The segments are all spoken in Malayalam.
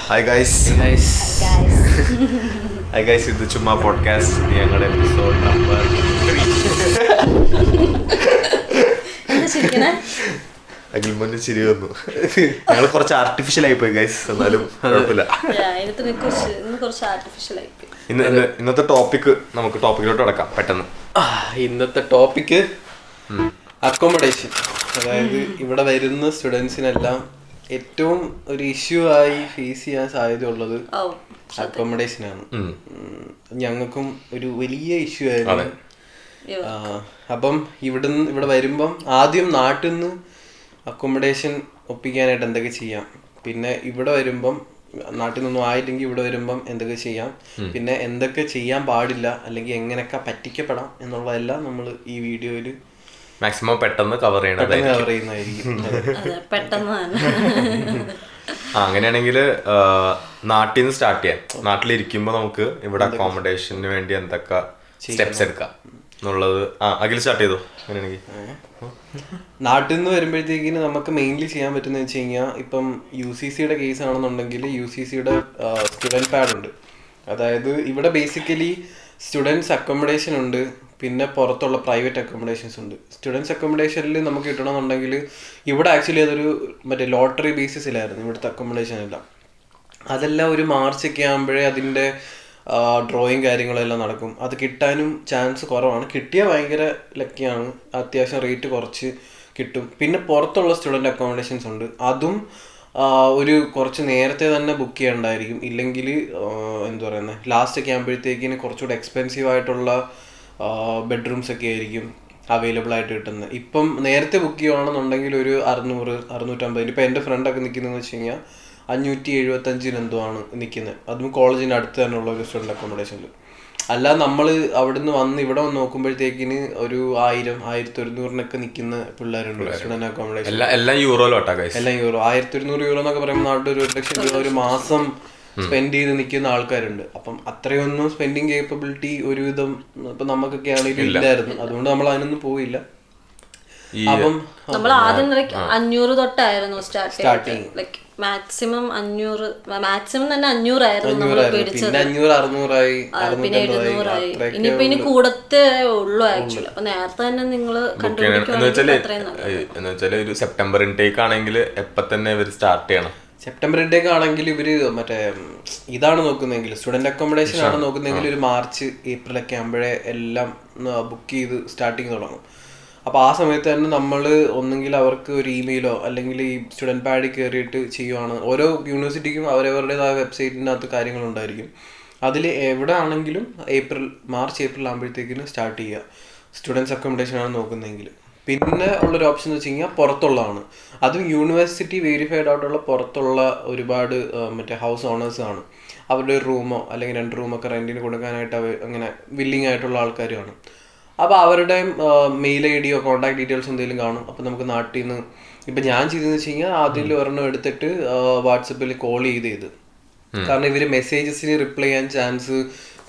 ഹായ് ഗൈസ്, ഹായ് ഗൈസ്, ഇത് ചുമ്മാ പോഡ്കാസ്റ്റ് ഞങ്ങളുടെ എപ്പിസോഡ് നമ്പർ 3. അഖിൽമോന്റെ ചിരി വന്നു. ഞങ്ങൾ കുറച്ച് ആർട്ടിഫിഷ്യൽ ആയിപ്പോയി ഗൈസ്, എന്നാലും കുഴപ്പമില്ല. ഇന്നത്തെ ടോപ്പിക് നമുക്ക് ടോപ്പിക്കിലോട്ട് കിടക്കാം പെട്ടെന്ന്. ഇന്നത്തെ ടോപ്പിക്ക് അക്കോമഡേഷൻ. അതായത് ഇവിടെ വരുന്ന സ്റ്റുഡൻസിനെല്ലാം ഏറ്റവും ഒരു ഇഷ്യൂ ആയി ഫേസ് ചെയ്യാൻ സാധ്യതയുള്ളത് അക്കോമഡേഷനാണ്. ഞങ്ങൾക്കും ഒരു വലിയ ഇഷ്യൂ ആയിരുന്നു. അപ്പം ഇവിടെ വരുമ്പം ആദ്യം നാട്ടിൽ നിന്ന് അക്കോമഡേഷൻ ഒപ്പിക്കാനായിട്ട് എന്തൊക്കെ ചെയ്യാം, പിന്നെ ഇവിടെ വരുമ്പം നാട്ടിൽ നിന്നും ആയില്ലെങ്കിൽ ഇവിടെ വരുമ്പം എന്തൊക്കെ ചെയ്യാം, പിന്നെ എന്തൊക്കെ ചെയ്യാൻ പാടില്ല അല്ലെങ്കിൽ എങ്ങനെയൊക്കെ പറ്റിക്കപ്പെടാം എന്നുള്ളതെല്ലാം നമ്മൾ ഈ വീഡിയോയിൽ മാക്സിമം പെട്ടെന്ന് കവർ ചെയ്യുന്നതായിരിക്കും. അങ്ങനെയാണെങ്കിൽ നാട്ടിൽ നിന്ന് സ്റ്റാർട്ട് ചെയ്യാം. നാട്ടിലിരിക്കുമ്പോൾ നമുക്ക് ഇവിടെ അക്കോമഡേഷന് വേണ്ടി എന്തൊക്കെ സ്റ്റെപ്സ് എടുക്കാം എന്നുള്ളത് അഖിൽ സ്റ്റാർട്ട് ചെയ്തു. അങ്ങനെയാണെങ്കിൽ നാട്ടിൽ നിന്ന് വരുമ്പോഴത്തേക്കിന് നമുക്ക് മെയിൻലി ചെയ്യാൻ പറ്റുന്ന വെച്ച് കഴിഞ്ഞാൽ, ഇപ്പം UCCയുടെ കേസ് ആണെന്നുണ്ടെങ്കിൽ UCCയുടെ സ്റ്റുഡൻറ് പാഡ് ഉണ്ട്. അതായത് ഇവിടെ ബേസിക്കലി സ്റ്റുഡൻസ് അക്കോമഡേഷൻ ഉണ്ട്, പിന്നെ പുറത്തുള്ള പ്രൈവറ്റ് അക്കോമഡേഷൻസ് ഉണ്ട്. സ്റ്റുഡൻസ് അക്കോമഡേഷനിൽ നമുക്ക് കിട്ടണമെന്നുണ്ടെങ്കിൽ ഇവിടെ ആക്ച്വലി അതൊരു ലോട്ടറി ബേസിസിലായിരുന്നു ഇവിടുത്തെ അക്കോമഡേഷൻ എല്ലാം. അതെല്ലാം ഒരു മാർച്ചൊക്കെ ആകുമ്പോഴേ അതിൻ്റെ ഡ്രോയിങ് കാര്യങ്ങളെല്ലാം നടക്കും. അത് കിട്ടാനും ചാൻസ് കുറവാണ്. കിട്ടിയാൽ ഭയങ്കര ലക്കിയാണ്, അത്യാവശ്യം റേറ്റ് കുറച്ച് കിട്ടും. പിന്നെ പുറത്തുള്ള സ്റ്റുഡൻറ്റ് അക്കോമഡേഷൻസ് ഉണ്ട്, അതും ഒരു കുറച്ച് നേരത്തെ തന്നെ ബുക്ക് ചെയ്യണ്ടായിരിക്കും. ഇല്ലെങ്കിൽ എന്താ പറയുന്നത്, ലാസ്റ്റ് ഒക്കെ ആകുമ്പോഴത്തേക്കിന് കുറച്ചുകൂടെ എക്സ്പെൻസീവ് ആയിട്ടുള്ള ബെഡ്റൂംസ് ഒക്കെ ആയിരിക്കും അവൈലബിൾ ആയിട്ട് കിട്ടുന്നത്. ഇപ്പം നേരത്തെ ബുക്ക് ചെയ്യുകയാണെന്നുണ്ടെങ്കിൽ ഒരു 600-650. ഇപ്പം എൻ്റെ ഫ്രണ്ടൊക്കെ നിൽക്കുന്നതെന്ന് വെച്ച് കഴിഞ്ഞാൽ 575 എന്തോ ആണ് നിൽക്കുന്നത്. അതും കോളേജിൻ്റെ അടുത്ത് തന്നെയുള്ള ഒരു സ്റ്റുഡൻറ്റ് അക്കോമഡേഷനിൽ. അല്ലാതെ നമ്മൾ അവിടെ നിന്ന് വന്ന് ഇവിടെ വന്ന് നോക്കുമ്പോഴത്തേക്കിന് ഒരു 1000-1100 നിൽക്കുന്ന പിള്ളേരുണ്ട് സ്റ്റുഡൻറ്റ് അക്കോമഡേഷൻ. എല്ലാം യൂറോയിലോട്ടാ. എല്ലാം യൂറോ. 1100 യൂറോ എന്നൊക്കെ പറയുമ്പോൾ നാട്ടിൽ 1,00,000 രൂപ ഒരു മാസം സ്പെൻഡ് ചെയ്ത് നിൽക്കുന്ന ആൾക്കാരുണ്ട്. അപ്പം അത്രയൊന്നും സ്പെൻഡിങ് കേപ്പബിലിറ്റി ഒരുവിധം ഇപ്പം നമുക്കൊക്കെ ആണെങ്കിലും ഇല്ലായിരുന്നു. അതുകൊണ്ട് നമ്മൾ അതിനൊന്നും പോയില്ല. അപ്പം നമ്മൾ ആദ്യം 500 തൊട്ടായിരുന്നു സ്റ്റാർട്ടിങ്. ലൈക്ക് മാക്സിമം 500, മാക്സിമം തന്നെ 500 ആയിരുന്നു നമ്മൾ പേടിച്ചത്. പിന്നെ 500-600 പിന്നെ 700 ആയി. ഇനിയിപ്പോ ഇനി കൂടത്തേ ഉള്ളൂ ആക്ച്വലി. അപ്പൊ നേരത്തെ തന്നെ നിങ്ങൾ കണ്ടുപിടിക്കുകയാണെങ്കിൽ ഒരു സെപ്റ്റംബർ ഇൻടേക്ക് ആണെങ്കിൽ എപ്പോ തന്നെ ഇവർ സ്റ്റാർട്ട് ചെയ്യണം. സെപ്റ്റംബർ ഇൻടേക്ക് ആണെങ്കിൽ ഇവര് ഇതാണ് നോക്കുന്നതെങ്കിൽ, സ്റ്റുഡന്റ് അക്കോമഡേഷൻ ആണ് നോക്കുന്നതെങ്കിൽ ഒരു മാർച്ച്-ഏപ്രിൽ ഒക്കെ ആകുമ്പോഴേ എല്ലാം ബുക്ക് ചെയ്ത് സ്റ്റാർട്ടിങ് തുടങ്ങും. അപ്പോൾ ആ സമയത്ത് തന്നെ നമ്മൾ ഒന്നെങ്കിൽ അവർക്ക് ഒരു ഇമെയിലോ അല്ലെങ്കിൽ ഈ സ്റ്റുഡൻറ് പാഡിൽ കയറിയിട്ട് ചെയ്യുവാണ്. ഓരോ യൂണിവേഴ്സിറ്റിക്കും അവരവരുടേതായ വെബ്സൈറ്റിനകത്ത് കാര്യങ്ങളുണ്ടായിരിക്കും. അതിൽ എവിടെ ആണെങ്കിലും മാർച്ച്-ഏപ്രിൽ ആകുമ്പോഴത്തേക്കിന് സ്റ്റാർട്ട് ചെയ്യുക സ്റ്റുഡൻസ് അക്കോമഡേഷൻ ആണ് നോക്കുന്നതെങ്കിൽ. പിന്നെ ഉള്ളൊരു ഓപ്ഷൻ എന്ന് വെച്ച് കഴിഞ്ഞാൽ പുറത്തുള്ളതാണ്. അതും യൂണിവേഴ്സിറ്റി വെരിഫൈഡ് ആയിട്ടുള്ള പുറത്തുള്ള ഒരുപാട് ഹൗസ് ഓണേഴ്സ് ആണ്. അവരുടെ ഒരു റൂമോ അല്ലെങ്കിൽ 2 റൂമൊക്കെ റെൻറ്റിന് കൊടുക്കാനായിട്ട് അങ്ങനെ വില്ലിങ് ആയിട്ടുള്ള ആൾക്കാരുമാണ്. അപ്പോൾ അവരുടെ മെയിൽ ID യോ കോൺടാക്ട് ഡീറ്റെയിൽസ് എന്തെങ്കിലും കാണും. അപ്പോൾ നമുക്ക് നാട്ടിൽ നിന്ന് ഇപ്പം ഞാൻ ചെയ്തതെന്ന് വെച്ച് കഴിഞ്ഞാൽ ആദ്യം ഒരെണ്ണം എടുത്തിട്ട് വാട്സപ്പിൽ കോൾ ചെയ്ത് കാരണം ഇവർ മെസ്സേജസിന് റിപ്ലൈ ചെയ്യാൻ ചാൻസ്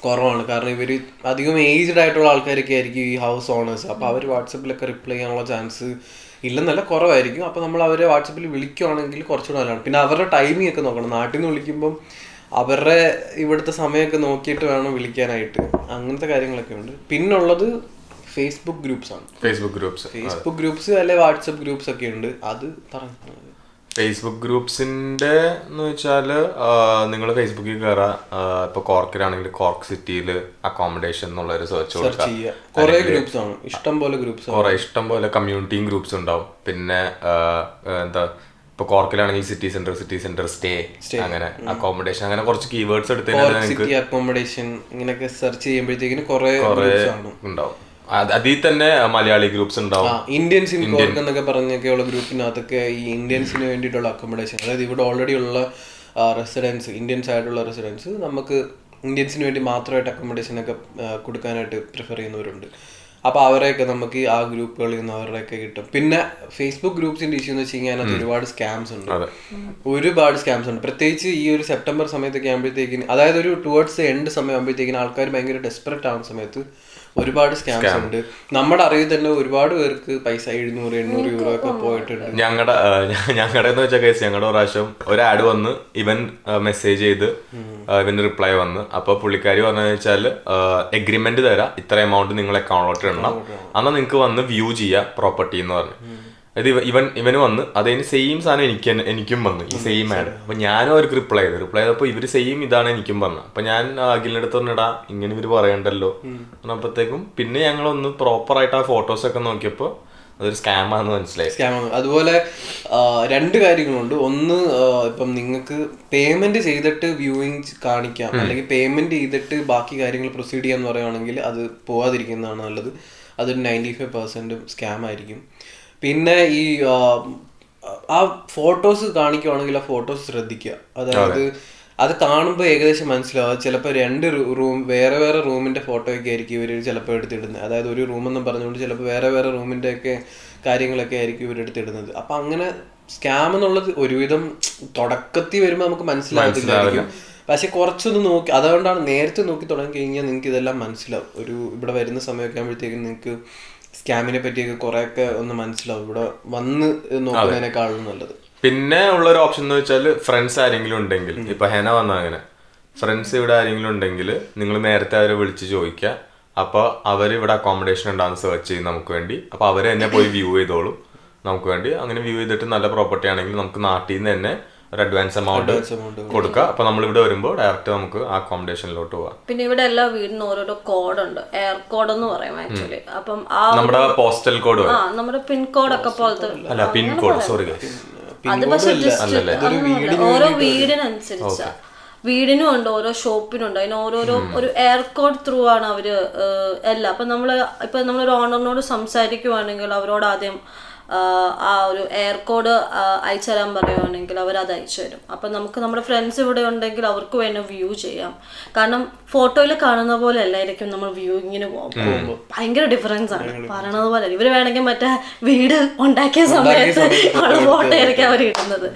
കുറവാണ്. കാരണം ഇവർ അധികം ഏജ്ഡ് ആയിട്ടുള്ള ആൾക്കാരൊക്കെ ആയിരിക്കും ഈ ഹൗസ് ഓണേഴ്സ്. അപ്പോൾ അവർ വാട്സപ്പിലൊക്കെ റിപ്ലൈ ചെയ്യാനുള്ള ചാൻസ് ഇല്ലെന്നല്ല, കുറവായിരിക്കും. അപ്പോൾ നമ്മൾ അവരെ വാട്സപ്പിൽ വിളിക്കുകയാണെങ്കിൽ കുറച്ചുകൂടെ നല്ലതാണ്. പിന്നെ അവരുടെ ടൈമിംഗ് ഒക്കെ നോക്കണം. നാട്ടിൽ നിന്ന് വിളിക്കുമ്പം അവരുടെ ഇവിടുത്തെ സമയമൊക്കെ നോക്കിയിട്ട് വേണം വിളിക്കാനായിട്ട്. അങ്ങനത്തെ കാര്യങ്ങളൊക്കെ ഉണ്ട്. പിന്നുള്ളത് ഫേസ്ബുക്ക് ഗ്രൂപ്പ്സ് ആണ്. ഫേസ്ബുക്ക് ഗ്രൂപ്പ്സ് അല്ലെ വാട്സപ്പ് ഗ്രൂപ്പ്സ് ഒക്കെ ഉണ്ട്. അത് പറഞ്ഞു. ഫേസ്ബുക്ക് ഗ്രൂപ്പ്സിന്റെ എന്ന് വെച്ചാൽ നിങ്ങൾ ഫേസ്ബുക്കിൽ കയറാം. ഇപ്പൊ കോർക്കിലാണെങ്കിൽ കോർക്ക് സിറ്റിയിൽ അക്കോമഡേഷൻ എന്നുള്ള ഒരു സെർച്ച് കൊടുക്കുക. ഇഷ്ടം പോലെ കമ്മ്യൂണിറ്റി ഗ്രൂപ്പ്സ് ഉണ്ടാവും. പിന്നെ എന്താ ഇപ്പൊ കോർക്കിലാണെങ്കിൽ സിറ്റി സെന്റർ സ്റ്റേ, അങ്ങനെ അക്കോമഡേഷൻ, അങ്ങനെ കുറച്ച് കീവേഡ്സ് എടുത്ത് അക്കോമഡേഷൻ ഇങ്ങനെയൊക്കെ സെർച്ച് ചെയ്യുമ്പോഴത്തേക്കിന് കുറെ ഉണ്ടാവും. അതിൽ തന്നെ മലയാളി ഗ്രൂപ്പ്സ് ഉണ്ടാവും. ഇന്ത്യൻസ് ഇൻ കോർക്ക് എന്നൊക്കെ പറഞ്ഞൊക്കെയുള്ള ഗ്രൂപ്പിനകത്തൊക്കെ ഈ ഇന്ത്യൻസിന് വേണ്ടിയിട്ടുള്ള അക്കോമഡേഷൻ, അതായത് ഇവിടെ ഓൾറെഡി ഉള്ള റെസിഡൻസ്, ഇന്ത്യൻസ് ആയിട്ടുള്ള റെസിഡൻസ്, നമുക്ക് ഇന്ത്യൻസിന് വേണ്ടി മാത്രമായിട്ട് അക്കോമഡേഷനൊക്കെ കൊടുക്കാനായിട്ട് പ്രിഫർ ചെയ്യുന്നവരുണ്ട്. അപ്പോൾ അവരെയൊക്കെ നമുക്ക് ആ ഗ്രൂപ്പുകളിൽ നിന്ന് അവരുടെയൊക്കെ കിട്ടും. പിന്നെ ഫേസ്ബുക്ക് ഗ്രൂപ്പ്സിന്റെ ഇഷ്യൂ എന്ന് വെച്ച് കഴിഞ്ഞാൽ അതിനകത്ത് ഒരുപാട് സ്കാംസ് ഉണ്ട്. പ്രത്യേകിച്ച് ഈ ഒരു സെപ്റ്റംബർ സമയത്തൊക്കെ ആകുമ്പോഴത്തേക്കിന്, അതായത് ഒരു ടുവേർഡ്സ് എൻഡ് സമയം ആകുമ്പോഴത്തേക്കിന് ആൾക്കാർ ഭയങ്കര ഡെസ്പെറേറ്റ് ആവുന്ന സമയത്ത് ഒരുപാട് സ്കാംസ് ഉണ്ട്. നമ്മുടെ അറിവിൽ തന്നെ ഒരുപാട് പേർക്ക് പൈസ 700-800 യൂറോ ഒക്കെ പോയിട്ടുണ്ട്. ഞങ്ങളുടെ എന്ന് വെച്ചാൽ കേസ്, ഞങ്ങളുടെ പ്രാവശ്യം ഒരു ആഡ് വന്ന് ഇവൻ മെസ്സേജ് ചെയ്ത് ഇവന് റിപ്ലൈ വന്ന്, അപ്പൊ പുള്ളിക്കാരി പറഞ്ഞതെന്ന് വെച്ചാല് എഗ്രിമെന്റ് തരാം, ഇത്ര എമൗണ്ട് നിങ്ങൾ അക്കൗണ്ടിലോട്ട് ഇടണം, എന്നാൽ നിങ്ങൾക്ക് വന്ന് വ്യൂ ചെയ്യാം പ്രോപ്പർട്ടി എന്ന് പറഞ്ഞു. അത് ഇവന് വന്ന് അതതിന് സെയിം സാധനം എനിക്കും വന്നു, ഈ സെയിം ആഡ്. അപ്പൊ ഞാനും അവർക്ക് റിപ്ലൈ ചെയ്തപ്പോ ഇവര് സെയിം ഇതാണ് എനിക്കും പറഞ്ഞത്. അപ്പൊ ഞാൻ അഖിലിന്റെ അടുത്ത് പറഞ്ഞിടാ ഇങ്ങനെ ഇവര് പറയണ്ടല്ലോ അപ്പോഴത്തേക്കും പിന്നെ ഞങ്ങളൊന്ന് പ്രോപ്പർ ആയിട്ട് ആ ഫോട്ടോസ് ഒക്കെ നോക്കിയപ്പോ അതൊരു സ്കാം ആണെന്ന് മനസ്സിലായി. സ്കാമാണ്. അതുപോലെ 2 കാര്യങ്ങളുണ്ട്. ഒന്ന്, ഇപ്പം നിങ്ങൾക്ക് പേയ്മെന്റ് ചെയ്തിട്ട് വ്യൂയിങ് കാണിക്കാം, അല്ലെങ്കിൽ പേയ്മെന്റ് ചെയ്തിട്ട് ബാക്കി കാര്യങ്ങൾ പ്രൊസീഡ് ചെയ്യാന്ന് പറയുകയാണെങ്കിൽ അത് പോവാതിരിക്കുന്നതാണ് നല്ലത്. അതൊരു 95% സ്കാം ആയിരിക്കും. പിന്നെ ഈ ആ ഫോട്ടോസ് കാണിക്കുവാണെങ്കിൽ ആ ഫോട്ടോസ് ശ്രദ്ധിക്കുക. അതായത് അത് കാണുമ്പോൾ ഏകദേശം മനസ്സിലാവും. ചിലപ്പോൾ 2 റൂം വേറെ വേറെ റൂമിന്റെ ഫോട്ടോ ഒക്കെ ആയിരിക്കും ഇവർ ചിലപ്പോൾ എടുത്തിടുന്നത്. അതായത് ഒരു റൂമെന്നും പറഞ്ഞുകൊണ്ട് ചിലപ്പോൾ വേറെ വേറെ റൂമിന്റെ ഒക്കെ കാര്യങ്ങളൊക്കെ ആയിരിക്കും ഇവരെടുത്തിടുന്നത്. അപ്പൊ അങ്ങനെ സ്കാം എന്നുള്ളത് ഒരുവിധം തുടക്കത്തിൽ വരുമ്പോൾ നമുക്ക് മനസ്സിലാകത്തില്ലായിരിക്കും. പക്ഷെ കുറച്ചൊന്ന് നോക്കി, അതുകൊണ്ടാണ് നേരത്തെ നോക്കി തുടങ്ങി കഴിഞ്ഞാൽ നിങ്ങൾക്ക് ഇതെല്ലാം മനസ്സിലാവും. ഇവിടെ വരുന്ന സമയമൊക്കെ ആകുമ്പോഴത്തേക്കും നിങ്ങൾക്ക് സ്കാമിനെ പറ്റിയൊക്കെ കുറെയൊക്കെ ഒന്ന് മനസ്സിലാവും, ഇവിടെ വന്ന് നോക്കുന്നതിനേക്കാളും നല്ലത്. പിന്നെ ഉള്ളൊരു ഓപ്ഷൻ എന്ന് വെച്ചാൽ ഫ്രണ്ട്സ് ആരെങ്കിലും ഉണ്ടെങ്കിൽ, ഇപ്പൊ ഹെന വന്ന അങ്ങനെ ഫ്രണ്ട്സ് ഇവിടെ ആരെങ്കിലും ഉണ്ടെങ്കിൽ നിങ്ങൾ നേരത്തെ അവരെ വിളിച്ച് ചോദിക്കുക. അപ്പോൾ അവർ ഇവിടെ അക്കോമഡേഷൻ ഉണ്ടാകുന്ന സെർച്ച് ചെയ്യും നമുക്ക് വേണ്ടി. അപ്പോൾ അവർ തന്നെ പോയി വ്യൂ ചെയ്തോളും നമുക്ക് വേണ്ടി. അങ്ങനെ വ്യൂ ചെയ്തിട്ട് നല്ല പ്രോപ്പർട്ടി ആണെങ്കിൽ നമുക്ക് നാട്ടിൽ നിന്ന് തന്നെ ഒരു അഡ്വാൻസ് എമൗണ്ട് കൊടുക്കുക. അപ്പൊ നമ്മൾ ഇവിടെ വരുമ്പോൾ ഡയറക്റ്റ് നമുക്ക് ആ അക്കോമഡേഷനിലോട്ട് പോവാം. പിന്നെ ഇവിടെ എല്ലാ വീടിനും ഓരോരോ കോഡ് ഉണ്ട്, എയർ കോഡ് എന്ന് പറയും ആക്ച്വലി. അപ്പം നമ്മുടെ പോസ്റ്റൽ കോഡ്, നമ്മുടെ പിൻ കോഡ് ഒക്കെ പോലത്തെ, അല്ല പിൻ കോഡ്, സോറി അത് പക്ഷെ ഓരോ വീടിനനുസരിച്ചാ. വീടിനും ഉണ്ട്, ഓരോ ഷോപ്പിനും ഉണ്ട്, അതിന് ഓരോരോ ഒരു എയർ കോഡ് ത്രൂ ആണ് അവര് എല്ലാം. അപ്പൊ നമ്മളൊരു ഓണറിനോട് സംസാരിക്കുവാണെങ്കിൽ അവരോട് ആദ്യം ആ ഒരു എയർ കോഡ് അയച്ചു തരാൻ പറയുവാണെങ്കിൽ അവരത് അയച്ചു തരും. അപ്പം നമുക്ക് നമ്മുടെ ഫ്രണ്ട്സ് ഇവിടെ ഉണ്ടെങ്കിൽ അവർക്ക് വേണം വ്യൂ ചെയ്യാം. കാരണം ഫോട്ടോയിൽ കാണുന്ന പോലെ അല്ലായിരിക്കും നമ്മൾ വ്യൂയിങ്ങിന് പോകുമ്പോൾ ഭയങ്കര ഡിഫറൻസ് ആണ്. പറയണത് പോലെ ഇവർ വേണമെങ്കിൽ മറ്റേ വീട് ഉണ്ടാക്കിയ സമയത്ത് ഉള്ള ഫോട്ടോ ആയിരിക്കും അവർ ഇടുന്നത്.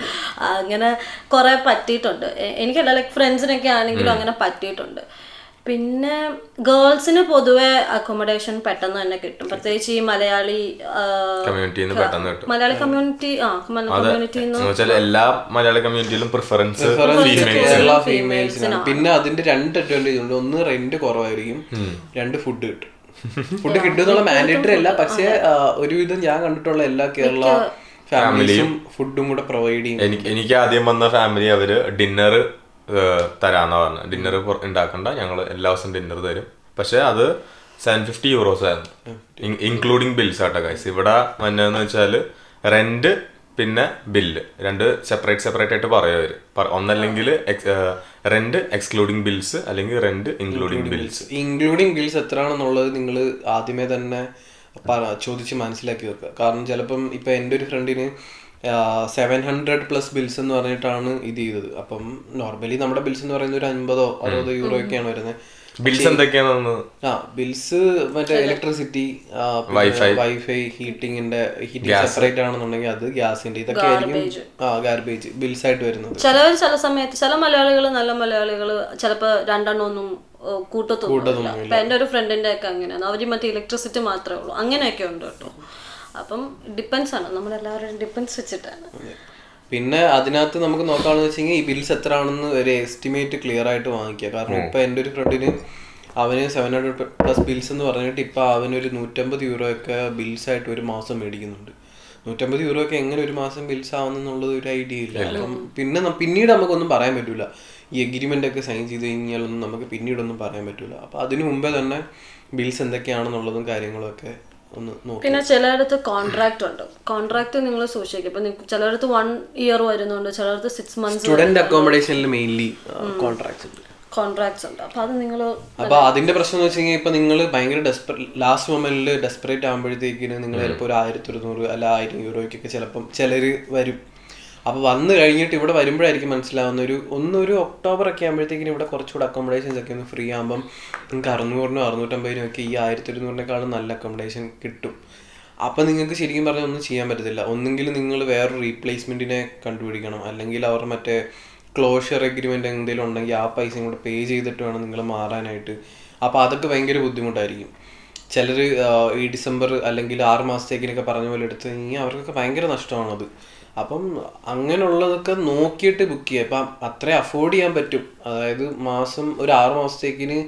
അങ്ങനെ കുറെ പറ്റിയിട്ടുണ്ട് എനിക്കല്ല, ലൈക്ക് ഫ്രണ്ട്സിനൊക്കെ ആണെങ്കിലും അങ്ങനെ പറ്റിയിട്ടുണ്ട്. പിന്നെ ഗേൾസിന് പൊതുവെ അക്കോമഡേഷൻ പെട്ടെന്ന് തന്നെ കിട്ടും, പ്രത്യേകിച്ച് ഈ മലയാളി കമ്മ്യൂണിറ്റി. എല്ലാ മലയാളി കമ്മ്യൂണിറ്റിയിലും പ്രിഫറൻസ് ഫീമെയിൽസിനാണ്. പിന്നെ അതിന്റെ 2 അഡ്വാൻറ്റേജ് ഉണ്ട്. ഒന്ന്, റെന്റ് കുറവായിരിക്കും. 2, ഫുഡ് കിട്ടും. ഫുഡ് കിട്ടുന്നുള്ള മാൻഡേറ്ററി അല്ല, പക്ഷെ ഒരുവിധം ഞാൻ കണ്ടിട്ടുള്ള എല്ലാ കേരള ഫാമിലിയും ഫുഡും കൂടെ പ്രൊവൈഡ് ചെയ്യും. എനിക്ക് ആദ്യം വന്ന ഫാമിലി അവര് ഡിന്നർ തരാന്നാ പറഞ്ഞത്. ഡിന്നർ ഉണ്ടാക്കണ്ട, ഞങ്ങൾ എല്ലാ ദിവസവും ഡിന്നർ തരും. പക്ഷെ അത് 750 euros ആയിരുന്നു, ഇൻക്ലൂഡിങ് ബിൽസ് ആട്ടോ ഗൈസ്. ഇവിടെ വന്നതെന്ന് വെച്ചാൽ റെന്റ് പിന്നെ ബില്ല് 2 സെപ്പറേറ്റ് ആയിട്ട് പറയും അവര്. ഒന്നല്ലെങ്കിൽ റെന്റ് എക്സ്ക്ലൂഡിങ് ബിൽസ്, അല്ലെങ്കിൽ rent including bills. Including bills എത്രയാണെന്നുള്ളത് നിങ്ങൾ ആദ്യമേ തന്നെ ചോദിച്ച് മനസ്സിലാക്കി വെക്കുക. കാരണം ചിലപ്പം ഇപ്പൊ എൻ്റെ ഒരു ഫ്രണ്ടിന് 700+ ബിൽസ് എന്ന് പറഞ്ഞിട്ടാണ് ഇത് ചെയ്തത്. അപ്പം നോർമലി നമ്മുടെ ബിൽസ് എന്ന് പറയുന്നത് ഒരു 50-60 യൂറോ ഒക്കെയാണ് വരുന്നത്. ബിൽസ് എന്തൊക്കെയാണെന്ന്? ബിൽസ് മറ്റേ ഇലക്ട്രിസിറ്റി, വൈഫൈ, ഹീറ്റിംഗ് സെപ്പറേറ്റ് ആണെന്നുണ്ടെങ്കിൽ അത്, ഗ്യാസിന്റെ, ഇതൊക്കെ ആയിരിക്കും ഗാർബേജ് ബിൽസ് ആയിട്ട് വരുന്നത്. ചില സമയത്ത് ചില മലയാളികൾ, നല്ല മലയാളികൾ ചിലപ്പോ 2 ഒന്നും കൂട്ടത്തൊന്നും. ഇപ്പൊ എന്റെ ഒരു ഫ്രണ്ടിന്റെ ഒക്കെ അങ്ങനെയാണ്, അവര് മറ്റേ ഇലക്ട്രിസിറ്റി മാത്രമേ ഉള്ളൂ. അങ്ങനെയൊക്കെ ഉണ്ട് കേട്ടോ. അപ്പം ഡിപ്പെൻസ് ആണ്, നമ്മളെല്ലാവരും ഡിപ്പെൻസ് വെച്ചിട്ടാണ്. പിന്നെ അതിനകത്ത് നമുക്ക് നോക്കാണെന്ന് വെച്ച് കഴിഞ്ഞാൽ ഈ ബിൽസ് എത്ര ആണെന്ന് ഒരു എസ്റ്റിമേറ്റ് ക്ലിയർ ആയിട്ട് വാങ്ങിക്കുക. കാരണം ഇപ്പൊ എൻ്റെ ഒരു ഫ്രണ്ടിന് അവന് 700+ ബിൽസ് എന്ന് പറഞ്ഞിട്ട് ഇപ്പൊ അവനൊരു 150 യൂറോ ഒക്കെ ബിൽസ് ആയിട്ട് ഒരു മാസം മേടിക്കുന്നുണ്ട്. 150 യൂറോ ഒക്കെ എങ്ങനെ ഒരു മാസം ബിൽസ് ആവുന്നുള്ളത് ഒരു ഐഡിയ ഇല്ല. അപ്പം പിന്നീട് നമുക്കൊന്നും പറയാൻ പറ്റൂല. ഈ എഗ്രിമെന്റ് ഒക്കെ സൈൻ ചെയ്ത് കഴിഞ്ഞാലൊന്നും നമുക്ക് പിന്നീടൊന്നും പറയാൻ പറ്റൂല. അപ്പൊ അതിനു മുമ്പേ തന്നെ ബിൽസ് എന്തൊക്കെയാണെന്നുള്ളതും കാര്യങ്ങളും ഒക്കെ. പിന്നെ ചിലയിടത്ത് കോൺട്രാക്ട് ഉണ്ട്. കോൺട്രാക്ട് നിങ്ങൾ സൂക്ഷിക്കും. ഇപ്പൊ ചിലയിടത്ത് 1 year വരുന്നുണ്ട്, ചിലയിടത്ത് 6 months. സ്റ്റുഡന്റ് അക്കോമഡേഷനിൽ മെയിൻലി കോൺട്രാക്ട്സ് ഉണ്ട്. അപ്പൊ അതിന്റെ പ്രശ്നം എന്ന് വെച്ച് കഴിഞ്ഞാൽ ഇപ്പൊ നിങ്ങൾ ഭയങ്കര ലാസ്റ്റ് മൊമെന്റിൽ ഡെസ്പറേറ്റ് ആകുമ്പോഴത്തേക്കിന് നിങ്ങൾ ചിലപ്പോൾ ഒരു 1200 അല്ല 1000 യൂറോയ്ക്കൊക്കെ ചിലപ്പം ചിലര് വരും. അപ്പൊ വന്നു കഴിഞ്ഞിട്ട് ഇവിടെ വരുമ്പോഴായിരിക്കും മനസ്സിലാവുന്ന ഒരു ഒക്ടോബർ ഒക്കെ ആകുമ്പോഴത്തേക്കിനും ഇവിടെ കുറച്ചുകൂടെ അക്കോമഡേഷൻസ് ഒക്കെ ഒന്ന് ഫ്രീ ആകുമ്പം നിങ്ങൾക്ക് 600-650 ഒക്കെ ഈ 1200-നെക്കാളും നല്ല അക്കോമഡേഷൻ കിട്ടും. അപ്പം നിങ്ങൾക്ക് ശരിക്കും പറഞ്ഞാൽ ഒന്നും ചെയ്യാൻ പറ്റത്തില്ല. ഒന്നെങ്കിൽ നിങ്ങൾ വേറൊരു റീപ്ലേസ്മെന്റിനെ കണ്ടുപിടിക്കണം, അല്ലെങ്കിൽ അവർ മറ്റേ ക്ലോഷർ എഗ്രിമെന്റ് എന്തെങ്കിലും ഉണ്ടെങ്കിൽ ആ പൈസയും കൂടെ പേ ചെയ്തിട്ട് വേണം നിങ്ങൾ മാറാനായിട്ട്. അപ്പോൾ അതൊക്കെ ഭയങ്കര ബുദ്ധിമുട്ടായിരിക്കും. ചിലർ ഈ ഡിസംബർ അല്ലെങ്കിൽ 6 മാസത്തേക്കിനൊക്കെ പറഞ്ഞ പോലെ എടുത്തു കഴിഞ്ഞാൽ അവർക്കൊക്കെ ഭയങ്കര നഷ്ടമാണത്. അപ്പം അങ്ങനെയുള്ളതൊക്കെ നോക്കിയിട്ട് ബുക്ക് ചെയ്യുക. അപ്പം അത്രയും അഫോർഡ് ചെയ്യാൻ പറ്റും. അതായത് മാസം ഒരു 6 മാസത്തേക്കിന്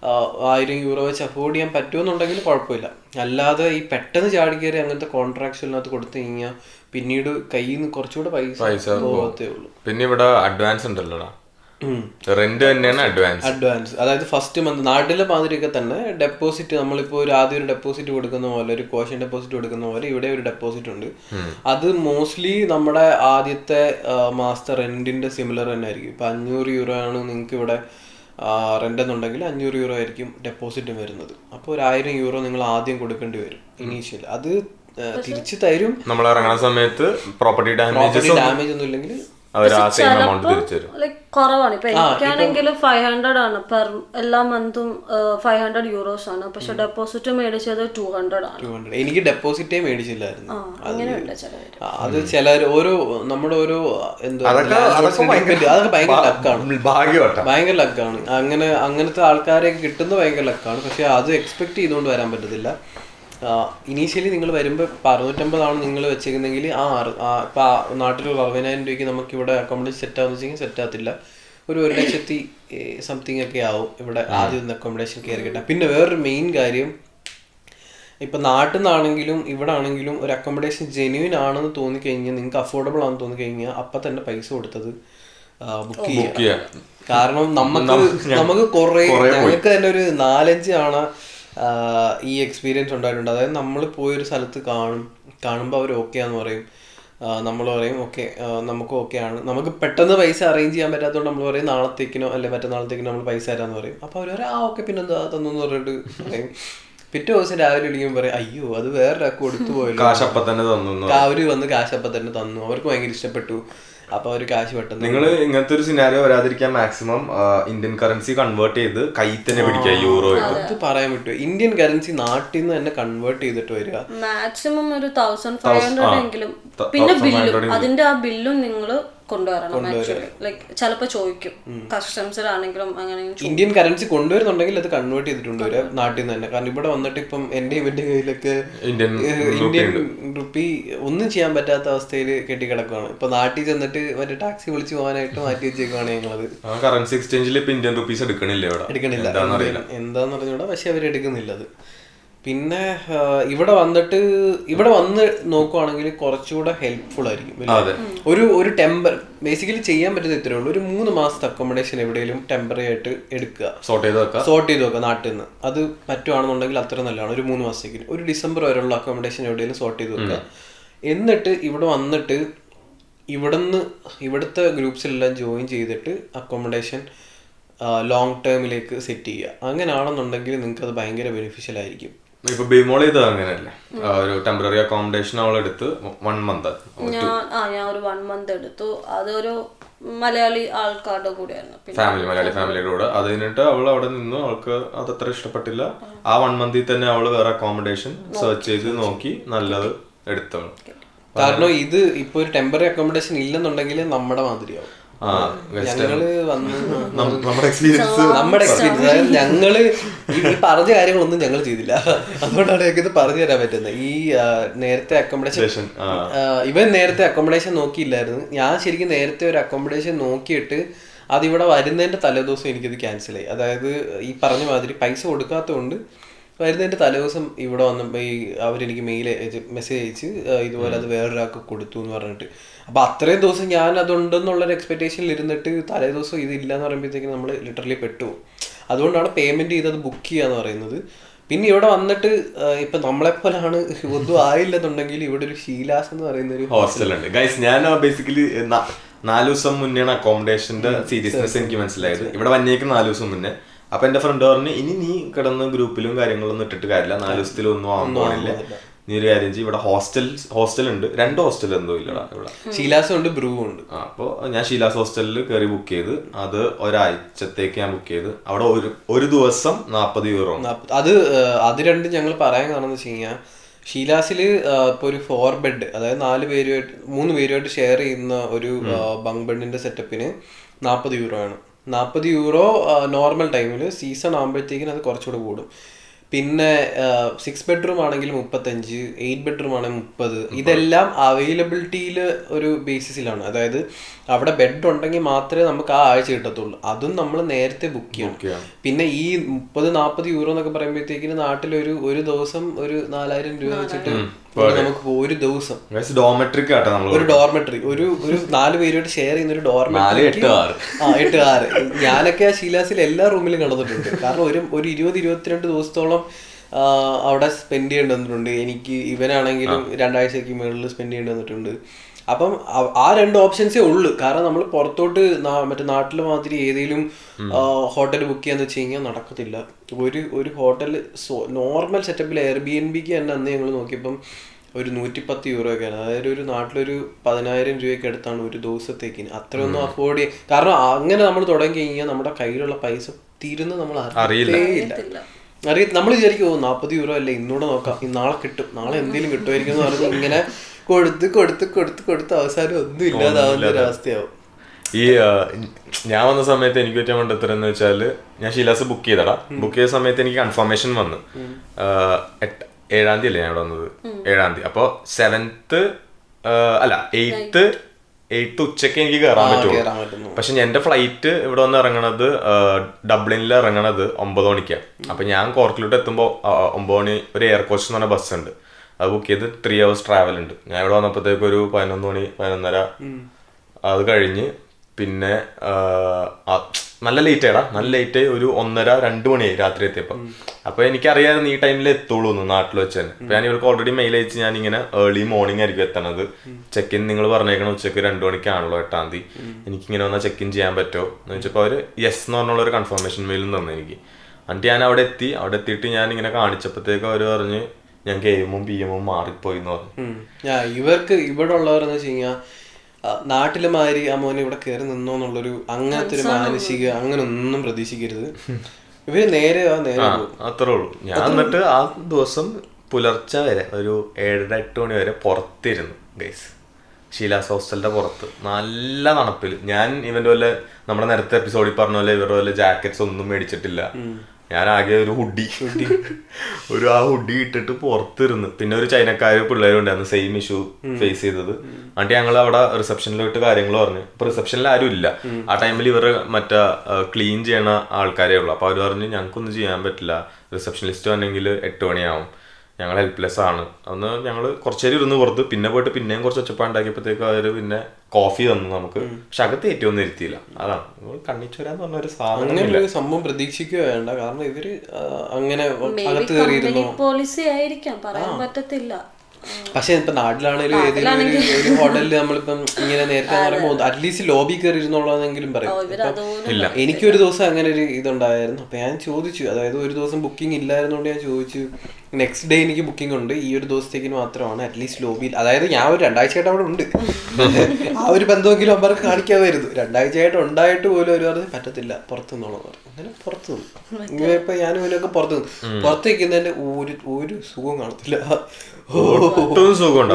1000 euro വെച്ച് അഫോർഡ് ചെയ്യാൻ പറ്റുമെന്നുണ്ടെങ്കിൽ കുഴപ്പമില്ല. അല്ലാതെ ഈ പെട്ടെന്ന് ചാടി കയറി അങ്ങനത്തെ കോൺട്രാക്ട്സിനകത്ത് കൊടുത്തു കഴിഞ്ഞാൽ പിന്നീട് കയ്യിൽ നിന്ന് കുറച്ചുകൂടെ പൈസ പോകത്തേ ഉള്ളൂ. പിന്നെ ഇവിടെ അഡ്വാൻസ് ഉണ്ടല്ലോടാ, റെന്റ് തന്നെയാണ് അഡ്വാൻസ്. അതായത് ഫസ്റ്റ് മന്ത് നാട്ടിലെ മാതിരിയൊക്കെ തന്നെ ഡെപ്പോസിറ്റ്, നമ്മളിപ്പോൾ ആദ്യം ഒരു ഡെപ്പോസിറ്റ് കൊടുക്കുന്ന പോലെ, ഒരു കോഷൻ ഡെപ്പോസിറ്റ് കൊടുക്കുന്ന പോലെ ഇവിടെ ഒരു ഡെപ്പോസിറ്റ് ഉണ്ട്. അത് മോസ്റ്റ്ലി നമ്മുടെ ആദ്യത്തെ മാസത്തെ റെന്റിന്റെ സിമിലർ തന്നെ ആയിരിക്കും. ഇപ്പൊ 500 euro ആണ് നിങ്ങൾക്ക് ഇവിടെ റെന്റ് എന്നുണ്ടെങ്കിൽ 500 euro ആയിരിക്കും ഡെപ്പോസിറ്റ് വരുന്നത്. അപ്പോൾ ഒരു 1000 euro നിങ്ങൾ ആദ്യം കൊടുക്കേണ്ടി വരും ഇനീഷ്യൽ. അത് തിരിച്ചു തരും നമ്മൾ ഇറങ്ങുന്ന സമയത്ത്. പ്രോപ്പർട്ടി ഡാമേജ് ഒന്നും ഇല്ലെങ്കിൽ കുറവാണ്. ഇപ്പൊ എനിക്കാണെങ്കിൽ 500 ആണ് പെർ എല്ലാ മന്തും 500 euros ആണ്. പക്ഷെ ഡെപ്പോസിറ്റ് മേടിച്ചത് 200 ആണ്. എനിക്ക് ഡെപ്പോസിറ്റേ മേടിച്ചില്ലായിരുന്നു. അങ്ങനെയുണ്ട് അത് ചിലർ നമ്മുടെ ഓരോ അതൊക്കെ ഭയങ്കര ലക്കാണ്. അങ്ങനത്തെ ആൾക്കാരെ കിട്ടുന്നത് ഭയങ്കര ലക്കാണ്. പക്ഷെ അത് എക്സ്പെക്ട് ചെയ്തുകൊണ്ട് വരാൻ പറ്റത്തില്ല. ഇനീഷ്യലി നിങ്ങൾ വരുമ്പോൾ 650 നിങ്ങൾ വെച്ചേക്കുന്നെങ്കിൽ ഇപ്പൊ നാട്ടിൽ 60,000 രൂപയ്ക്ക് നമുക്ക് ഇവിടെ അക്കോമഡേഷൻ സെറ്റ് ആവുന്ന വെച്ചെങ്കിൽ സെറ്റ് ആകത്തില്ല. ഒരു 1,00,000 സംതിങ് ഒക്കെ ആവും ഇവിടെ ആദ്യം അക്കോമഡേഷൻ കയറി കിട്ടാൻ. പിന്നെ വേറൊരു മെയിൻ കാര്യം, ഇപ്പൊ നാട്ടിൽ നിന്നാണെങ്കിലും ഇവിടെ ആണെങ്കിലും ഒരു അക്കോമഡേഷൻ ജെന്യൂൻ ആണെന്ന് തോന്നിക്കഴിഞ്ഞാൽ, നിങ്ങൾക്ക് അഫോർഡബിൾ ആണെന്ന് തോന്നിക്കഴിഞ്ഞാൽ അപ്പം തന്നെ പൈസ കൊടുത്തത് ബുക്ക് ചെയ്യുക. കാരണം നമുക്ക് കുറെ, ഞങ്ങൾക്ക് തന്നെ ഒരു 4-5 തവണ ഈ എക്സ്പീരിയൻസ് ഉണ്ടായിട്ടുണ്ട്. അതായത് നമ്മൾ പോയൊരു സ്ഥലത്ത് കാണുമ്പോൾ അവർ ഓക്കെ ആണെന്ന് പറയും, നമ്മൾ പറയും ഓക്കെ നമുക്ക് ഓക്കെ ആണ്, നമുക്ക് പെട്ടെന്ന് പൈസ അറേഞ്ച് ചെയ്യാൻ പറ്റാത്തതുകൊണ്ട് നമ്മൾ പറയും നാളത്തേക്കിനോ അല്ലെ മറ്റന്നാളത്തേക്കിനോ നമ്മൾ പൈസ തരാമെന്ന് പറയും. അപ്പോൾ അവർ പറയും ഓക്കെ പിന്നെന്താ തന്നു പറഞ്ഞിട്ട് പറയും. പിറ്റേ ദിവസം രാവിലെ വിളിക്കുമ്പോൾ പറയും അയ്യോ അത് വേറൊരാൾക്ക് കൊടുത്തു പോയല്ലോ, അവര് വന്ന് കാശപ്പം തന്നെ തന്നു, അവർക്ക് ഭയങ്കര ഇഷ്ടപ്പെട്ടു, അപ്പൊ അവര് കാശ് പെട്ടെന്ന്. നിങ്ങൾ ഇങ്ങനത്തെ ഒരു സിനാരിയോ വരാതിരിക്കാൻ മാക്സിമം ഇന്ത്യൻ കറൻസി കൺവേർട്ട് ചെയ്ത് കൈ തന്നെ പിടിക്കുക. യൂറോ അത് പറയാൻ പറ്റുമോ? ഇന്ത്യൻ കറൻസി നാട്ടിൽ നിന്ന് തന്നെ കൺവേർട്ട് ചെയ്തിട്ട് വരിക മാക്സിമം ഒരു 1500 എങ്കിലും. പിന്നെ ബില്ലും, അതിന്റെ ആ ബില്ലും നിങ്ങള് കൊണ്ടുവരണം. ലൈക്ക് ചിലപ്പോ ചോദിക്കും കസ്റ്റംസിലാണെങ്കിലും അങ്ങനെ. ഇന്ത്യൻ കറൻസി കൊണ്ടുവരുന്നുണ്ടെങ്കിൽ അത് കൺവേർട്ട് ചെയ്തിട്ടുണ്ട് വരിക നാട്ടിൽ നിന്ന് തന്നെ. കാരണം ഇവിടെ വന്നിട്ട് ഇപ്പം എന്റെ ഇവന്റെ കയ്യിലൊക്കെ ഇന്ത്യൻ റുപ്പി ഒന്നും ചെയ്യാൻ പറ്റാത്ത അവസ്ഥയിൽ കെട്ടിക്കിടക്കുവാണ്. ഇപ്പൊ നാട്ടിൽ ചെന്നിട്ട് മറ്റേ ടാക്സി വിളിച്ച് പോകാനായിട്ട് മാറ്റി വെച്ചേക്കുവാണ് ഞങ്ങളത്. കറൻസി എക്സ്ചേഞ്ചിൽ ഇന്ത്യൻ റുപ്പീസ് എടുക്കണില്ല, എന്താന്ന് പറഞ്ഞൂടാ, പക്ഷെ അവരെടുക്കുന്നില്ല അത്. പിന്നെ ഇവിടെ വന്ന് നോക്കുവാണെങ്കിൽ കുറച്ചുകൂടെ ഹെൽപ്ഫുൾ ആയിരിക്കും. ഒരു ബേസിക്കലി ചെയ്യാൻ പറ്റുന്ന ഇത്രേ ഉള്ളൂ. ഒരു 3 മാസത്തെ അക്കോമഡേഷൻ എവിടെയെങ്കിലും ടെമ്പററി ആയിട്ട് എടുക്കുക, സോർട്ട് ചെയ്ത് വെക്കുക നാട്ടിൽ നിന്ന്. അത് പറ്റുവാണെന്നുണ്ടെങ്കിൽ അത്ര നല്ലതാണ്. ഒരു 3 മാസത്തേക്ക് ഒരു ഡിസംബർ വരെയുള്ള അക്കോമഡേഷൻ എവിടെയെങ്കിലും സോർട്ട് ചെയ്ത് വെക്കുക. എന്നിട്ട് ഇവിടെ വന്നിട്ട് ഇവിടുത്തെ ഗ്രൂപ്പ്സിലെല്ലാം ജോയിൻ ചെയ്തിട്ട് അക്കോമഡേഷൻ ലോങ് ടേമിലേക്ക് സെറ്റ് ചെയ്യുക. അങ്ങനെയാണെന്നുണ്ടെങ്കിൽ നിങ്ങൾക്ക് അത് ഭയങ്കര ബെനിഫിഷ്യൽ ആയിരിക്കും. ഇപ്പൊ ബിമോൾ ചെയ്തത് അങ്ങനെയല്ലേ, ഒരു ടെമ്പററി അക്കോമഡേഷൻ അവളെടുത്ത് 1 month. ഞാൻ ഒരു 1 month എടുത്തു. അതൊരു മലയാളി ആൾക്കാരുടെ കൂടെയായിരുന്നു, മലയാളി ഫാമിലിയുടെ കൂടെ. അത് കഴിഞ്ഞിട്ട് അവൾ അവിടെ നിന്നു, അവൾക്ക് അതത്ര ഇഷ്ടപ്പെട്ടില്ല. ആ 1 month തന്നെ അവള് വേറെ അക്കോമഡേഷൻ സെർച്ച് ചെയ്ത് നോക്കി നല്ലത് എടുത്തോളൂ. കാരണം ഇത് ഇപ്പൊ ഒരു ടെമ്പററി അക്കോമഡേഷൻ ഇല്ലെന്നുണ്ടെങ്കിൽ നമ്മുടെ മാതിരിയാവും. ഞങ്ങള് നമ്മുടെ എക്സ്പീരിയൻസ് അതായത് ഞങ്ങള് ഈ പറഞ്ഞ കാര്യങ്ങളൊന്നും ഞങ്ങൾ ചെയ്തില്ല. അതുകൊണ്ടാണ് ഞങ്ങൾക്ക് ഇത് പറഞ്ഞു തരാൻ പറ്റുന്നത്. ഈ നേരത്തെ അക്കോമഡേഷൻ ഇവൻ നേരത്തെ അക്കോമഡേഷൻ നോക്കിയില്ലായിരുന്നു. ഞാൻ ശരിക്കും നേരത്തെ ഒരു അക്കോമഡേഷൻ നോക്കിയിട്ട് അതിവിടെ വരുന്നതിന്റെ തലേദിവസം എനിക്കത് ക്യാൻസൽ ആയി. അതായത് ഈ പറഞ്ഞ മാതിരി പൈസ കൊടുക്കാത്തതുകൊണ്ട് വരുന്നതിന്റെ തലേദിവസം ഇവിടെ വന്നപ്പോൾ അവരെനിക്ക് മെസ്സേജ് അയച്ച് ഇതുപോലെ അത് വേറൊരാൾക്ക് കൊടുത്തു എന്ന് പറഞ്ഞിട്ട്. അപ്പൊ അത്രയും ദിവസം ഞാൻ അതുണ്ടെന്നുള്ളൊരു എക്സ്പെക്ടേഷനിൽ ഇരുന്നിട്ട് തലേ ദിവസം ഇതില്ല എന്ന് പറയുമ്പോഴത്തേക്കും നമ്മൾ ലിറ്ററലി പെട്ടുപോകും. അതുകൊണ്ടാണ് പേയ്മെന്റ് ചെയ്തത് ബുക്ക് ചെയ്യാന്ന് പറയുന്നത്. പിന്നെ ഇവിടെ വന്നിട്ട് ഇപ്പൊ നമ്മളെപ്പോലാണ് ഒന്നും ആയില്ലെന്നുണ്ടെങ്കിൽ ഇവിടെ ഒരു ഷീലാസ് എന്ന് പറയുന്ന ഒരു ഹോസ്റ്റൽ ഉണ്ട് ഗൈസ്. ഞാൻ ബേസിക്കലി 4 ദിവസം മുന്നെയാണ് അക്കോമഡേഷന്റെ സീരിയസ്നെസ് എനിക്ക് മനസ്സിലായത്. ഇവിടെ വന്നേക്ക് 4 ദിവസം മുന്നേ. അപ്പൊ എന്റെ ഫ്രണ്ട് പറഞ്ഞു ഇനി നീ കിടന്ന് ഗ്രൂപ്പിലും കാര്യങ്ങളൊന്നും ഇട്ടിട്ട് കാര്യമില്ല, 4 ദിവസത്തിലൊന്നും ആവാൻ പോണില്ല, നീ ഒരു കാര്യം ചെയ്യും. ഇവിടെ ഹോസ്റ്റൽ ഉണ്ട്, 2 ഹോസ്റ്റൽ എന്തോ ഇല്ലടാ ഇവിടെ, ഷീലാസും ഉണ്ട് ബ്രൂ ഉണ്ട്. അപ്പോൾ ഞാൻ ഷീലാസ് ഹോസ്റ്റലിൽ കയറി ബുക്ക് ചെയ്ത് അത് ഒരാഴ്ചത്തേക്ക് ഞാൻ ബുക്ക് ചെയ്ത് അവിടെ ഒരു ദിവസം 40 euro. അത് രണ്ടും ഞങ്ങൾ പറയാൻ കാരണം വെച്ച് കഴിഞ്ഞാൽ ഷീലാസില് ഇപ്പൊ ഒരു 4 ബെഡ്, അതായത് 3 പേരുമായിട്ട് ഷെയർ ചെയ്യുന്ന ഒരു ബങ്ക് ബെഡിന്റെ സെറ്റപ്പിന് 40 euro ആണ്. 40 euro നോർമൽ ടൈമിൽ. സീസൺ ആകുമ്പോഴത്തേക്കിന് അത് കുറച്ചുകൂടെ കൂടും. പിന്നെ 6 ബെഡ്റൂം ആണെങ്കിൽ 35, 8 ബെഡ്റൂം ആണെങ്കിൽ 30. ഇതെല്ലാം അവൈലബിലിറ്റിയിൽ ഒരു ബേസിസിലാണ്. അതായത് അവിടെ ബെഡ് ഉണ്ടെങ്കിൽ മാത്രമേ നമുക്ക് ആ ആഴ്ച കിട്ടത്തുള്ളൂ. അതും നമ്മൾ നേരത്തെ ബുക്ക് ചെയ്യണം. പിന്നെ ഈ 30-40 യൂറോ എന്നൊക്കെ പറയുമ്പോഴത്തേക്കിന് നാട്ടിലൊരു ഒരു ദിവസം ഒരു 4000 രൂപ വെച്ചിട്ട് നമുക്ക് ഒരു ദിവസം ഒരു ഡോർമെട്രി ഒരു 4 പേരോട് ഷെയർ ചെയ്യുന്ന ഒരു ഡോർമെട്രി 8-6. ഞാനൊക്കെ ആ ഷീലാസിൽ എല്ലാ റൂമിലും കിടന്നിട്ടുണ്ട്. കാരണം ഒരു 20-22 ദിവസത്തോളം അവിടെ സ്പെൻഡ് ചെയ്യേണ്ടി വന്നിട്ടുണ്ട്. എനിക്ക് ഇവനാണെങ്കിലും 2 ആഴ്ചയ്ക്ക് മുകളിൽ സ്പെൻഡ് ചെയ്യേണ്ടി വന്നിട്ടുണ്ട്. അപ്പം ആ 2 ഓപ്ഷൻസേ ഉള്ളു. കാരണം നമ്മൾ പുറത്തോട്ട് മറ്റേ നാട്ടിൽ മാതിരി ഏതെങ്കിലും ഹോട്ടൽ ബുക്ക് ചെയ്യാന്ന് വെച്ച് കഴിഞ്ഞാൽ നടക്കത്തില്ല. ഒരു ഹോട്ടൽ നോർമൽ സെറ്റപ്പിൽ എയർബിഎൻബിക്ക് തന്നെ അന്ന് ഞങ്ങൾ നോക്കിയപ്പം ഒരു 110 യൂറോ ഒക്കെയാണ്. അതായത് ഒരു നാട്ടിലൊരു 10,000 രൂപയ്ക്ക് അടുത്താണ് ഒരു ദിവസത്തേക്കിന്. അത്രയൊന്നും അഫോർഡ് ചെയ്യാം. കാരണം അങ്ങനെ നമ്മൾ തുടങ്ങി കഴിഞ്ഞാൽ നമ്മുടെ കയ്യിലുള്ള പൈസ തീരുന്ന നമ്മൾ അറിയില്ല. നമ്മൾ വിചാരിക്കും 40 യൂറോ അല്ലേ, ഇന്നൂടെ നോക്കാം, നാളെ കിട്ടും, നാളെ എന്തെങ്കിലും കിട്ടുമായിരിക്കും എന്ന് പറഞ്ഞ് ഇങ്ങനെ കൊടുത്ത് അവസാനം ഒന്നും ഇല്ലാതാവുന്ന ഒരു അവസ്ഥയാവും. ഈ ഞാൻ വന്ന സമയത്ത് എനിക്ക് പറ്റിയ മണ്ടത്തരം എന്ന് വെച്ചാല്, ഞാൻ ഷീലാസ് ബുക്ക് ചെയ്തടാ. ബുക്ക് ചെയ്ത സമയത്ത് എനിക്ക് കൺഫർമേഷൻ വന്നു 7-ാം തീയതി അല്ലേ ഞാൻ ഇവിടെ വന്നത്, 7-ാം തീയതി. അപ്പോൾ 7th അല്ല 8th ഉച്ചയ്ക്ക് എനിക്ക് കയറാൻ പറ്റുള്ളൂ. പക്ഷെ എന്റെ ഫ്ലൈറ്റ് ഇവിടെ വന്ന് ഇറങ്ങണത് ഡബ്ലിനിൽ ഇറങ്ങണത് 9 മണിക്കാണ്. അപ്പൊ ഞാൻ കോർക്കിലോട്ട് എത്തുമ്പോൾ 9 മണി ഒരു എയർ കോച്ച് എന്ന് പറഞ്ഞ ബസ് ഉണ്ട്. അത് ബുക്ക് ചെയ്ത് 3 hours ട്രാവൽ ഉണ്ട്. ഞാൻ ഇവിടെ വന്നപ്പോഴത്തേക്ക് ഒരു 11 മണി 11:30 അത് കഴിഞ്ഞ് പിന്നെ നല്ല ലേറ്റ് ആയിടാ, നല്ല ലേറ്റ് ആയി. ഒരു 1:30-2 മണിയായി രാത്രി എത്തിയപ്പോൾ. അപ്പൊ എനിക്കറിയാമായിരുന്നു ഈ ടൈമിൽ എത്തുള്ളൂ നാട്ടിൽ വെച്ച് തന്നെ. അപ്പൊ ഞാൻ ഇവർക്ക് ഓൾറെഡി മെയിൽ അയച്ച് ഞാൻ ഇങ്ങനെ ഏർലി മോർണിംഗ് ആയിരിക്കും എത്തണത്. ചെക്ക് ഇൻ നിങ്ങൾ പറഞ്ഞേക്കണം ഉച്ചക്ക് 2 മണിക്കാണല്ലോ 8-ാം തീയതി, എനിക്കിങ്ങനെ വന്നാൽ ചെക്ക് ഇൻ ചെയ്യാൻ പറ്റുമോ എന്ന് വെച്ചപ്പോൾ അവർ യെസ് എന്ന് പറഞ്ഞുള്ള ഒരു കൺഫർമേഷൻ മെയിലും തന്നു എനിക്ക്. എന്നിട്ട് ഞാൻ അവിടെ എത്തിയിട്ട് ഞാൻ ഇങ്ങനെ കാണിച്ചപ്പോഴത്തേക്ക് അവർ പറഞ്ഞ് ഞങ്ങൾക്ക് AM-ഉം PM-ഉം മാറിപ്പോയി എന്ന് പറഞ്ഞു. ഇവർക്ക് ഇവിടെ ഉള്ളവരെന്ന് വെച്ച് കഴിഞ്ഞാൽ നാട്ടിലെ മാതിരി അമ്മോനെ ഇവിടെ കയറി നിന്നോ എന്നുള്ളൊരു അങ്ങനത്തെ ഒരു മാനസിക അങ്ങനെ ഒന്നും പ്രതീക്ഷിക്കരുത്. ഇവര് നേരെ അത്രേ ഉള്ളൂ. ഞാൻ എന്നിട്ട് ആ ദിവസം പുലർച്ചെ വരെ ഒരു 7-8 മണി വരെ പുറത്തിരുന്നു ഗൈസ്, ഷീലാസ് ഹോസ്റ്റലിന്റെ പുറത്ത് നല്ല തണുപ്പിൽ. ഞാൻ ഇവന്റെ പോലെ നമ്മുടെ നേരത്തെ എപ്പിസോഡിൽ പറഞ്ഞ പോലെ ഇവരുടെ പോലെ ജാക്കറ്റ്സ് ഒന്നും മേടിച്ചിട്ടില്ല. ഞാൻ ആകെ ഒരു ഹുഡി ആ ഹുഡി ഇട്ടിട്ട് പുറത്തിരുന്ന്. പിന്നെ ഒരു ചൈനക്കാര് പിള്ളേരും ഉണ്ടായിരുന്നു സെയിം ഇഷ്യൂ ഫേസ് ചെയ്തത്. എന്നിട്ട് ഞങ്ങൾ അവിടെ റിസപ്ഷനിൽ പോയിട്ട് കാര്യങ്ങൾ പറഞ്ഞു. അപ്പൊ റിസപ്ഷനിൽ ആരും ഇല്ല ആ ടൈമിൽ. ഇവർ മറ്റേ ക്ലീൻ ചെയ്യണ ആൾക്കാരേ ഉള്ളു. അപ്പൊ അവർ പറഞ്ഞു ഞങ്ങൾക്കൊന്നും ചെയ്യാൻ പറ്റില്ല, റിസപ്ഷനിസ്റ്റ് വന്നെങ്കിൽ 8 മണിയാവും, ഞങ്ങൾ ഹെൽപ്ലെസ് ആണ്. അന്ന് ഞങ്ങൾ കുറച്ചേരം ഇരുന്ന് പുറത്ത്. പിന്നെ പോയിട്ട് പിന്നെയും കുറച്ച് ഒച്ചപ്പാണ്ടാക്കിയപ്പോഴത്തേക്ക് അവർ പിന്നെ കോഫി തന്നു നമുക്ക്. പക്ഷെ അകത്ത് ഏറ്റവും ഇരുത്തിയില്ല. അതാണ് കണ്ണിച്ചോരാന്ന് പറഞ്ഞ ഒരു സാധനം സംഭവം പ്രതീക്ഷിക്കുക വേണ്ട. കാരണം ഇവര് അങ്ങനെ പോളിസി ആയിരിക്കാം, പറയാൻ പറ്റത്തില്ല. പക്ഷെ ഇപ്പൊ നാട്ടിലാണെങ്കിലും ഏതെങ്കിലും ഒരു ഹോട്ടലിൽ നമ്മളിപ്പം ഇങ്ങനെ നേരത്തെ പറയുമ്പോൾ അറ്റ്ലീസ്റ്റ് ലോബി കയറി ഇരുന്നുള്ളതെങ്കിലും പറയും. എനിക്കൊരു ദിവസം അങ്ങനെ ഒരു ഇതുണ്ടായിരുന്നു. അപ്പൊ ഞാൻ ചോദിച്ചു, അതായത് ഒരു ദിവസം ബുക്കിംഗ് ഇല്ലായിരുന്നോണ്ട് ഞാൻ ചോദിച്ചു, നെക്സ്റ്റ് ഡേ എനിക്ക് ബുക്കിംഗ് ഉണ്ട്, ഈ ഒരു ദിവസത്തേക്ക് മാത്രമാണ് അറ്റ്ലീസ്റ്റ് ലോബിയിൽ. അതായത് ഞാൻ ഒരു 2 ആഴ്ചയായിട്ട് അവിടെ ഉണ്ട്. ആ ഒരു ബന്ധമെങ്കിലും അവർക്ക് കാണിക്കാമായിരുന്നു. 2 ആഴ്ചയായിട്ട് ഉണ്ടായിട്ട് പോലും അവർ പറഞ്ഞ് പറ്റത്തില്ല, പുറത്തു നിന്നോളാം പറഞ്ഞു. അങ്ങനെ പുറത്തു നിന്നു. ഇങ്ങനെ ഇപ്പൊ ഞാനും ഇവനൊക്കെ പുറത്തു നിന്നു. പുറത്ത് നിൽക്കുന്നതിന്റെ ഒരു സുഖവും കാണത്തില്ല, ഒട്ടും സുഖം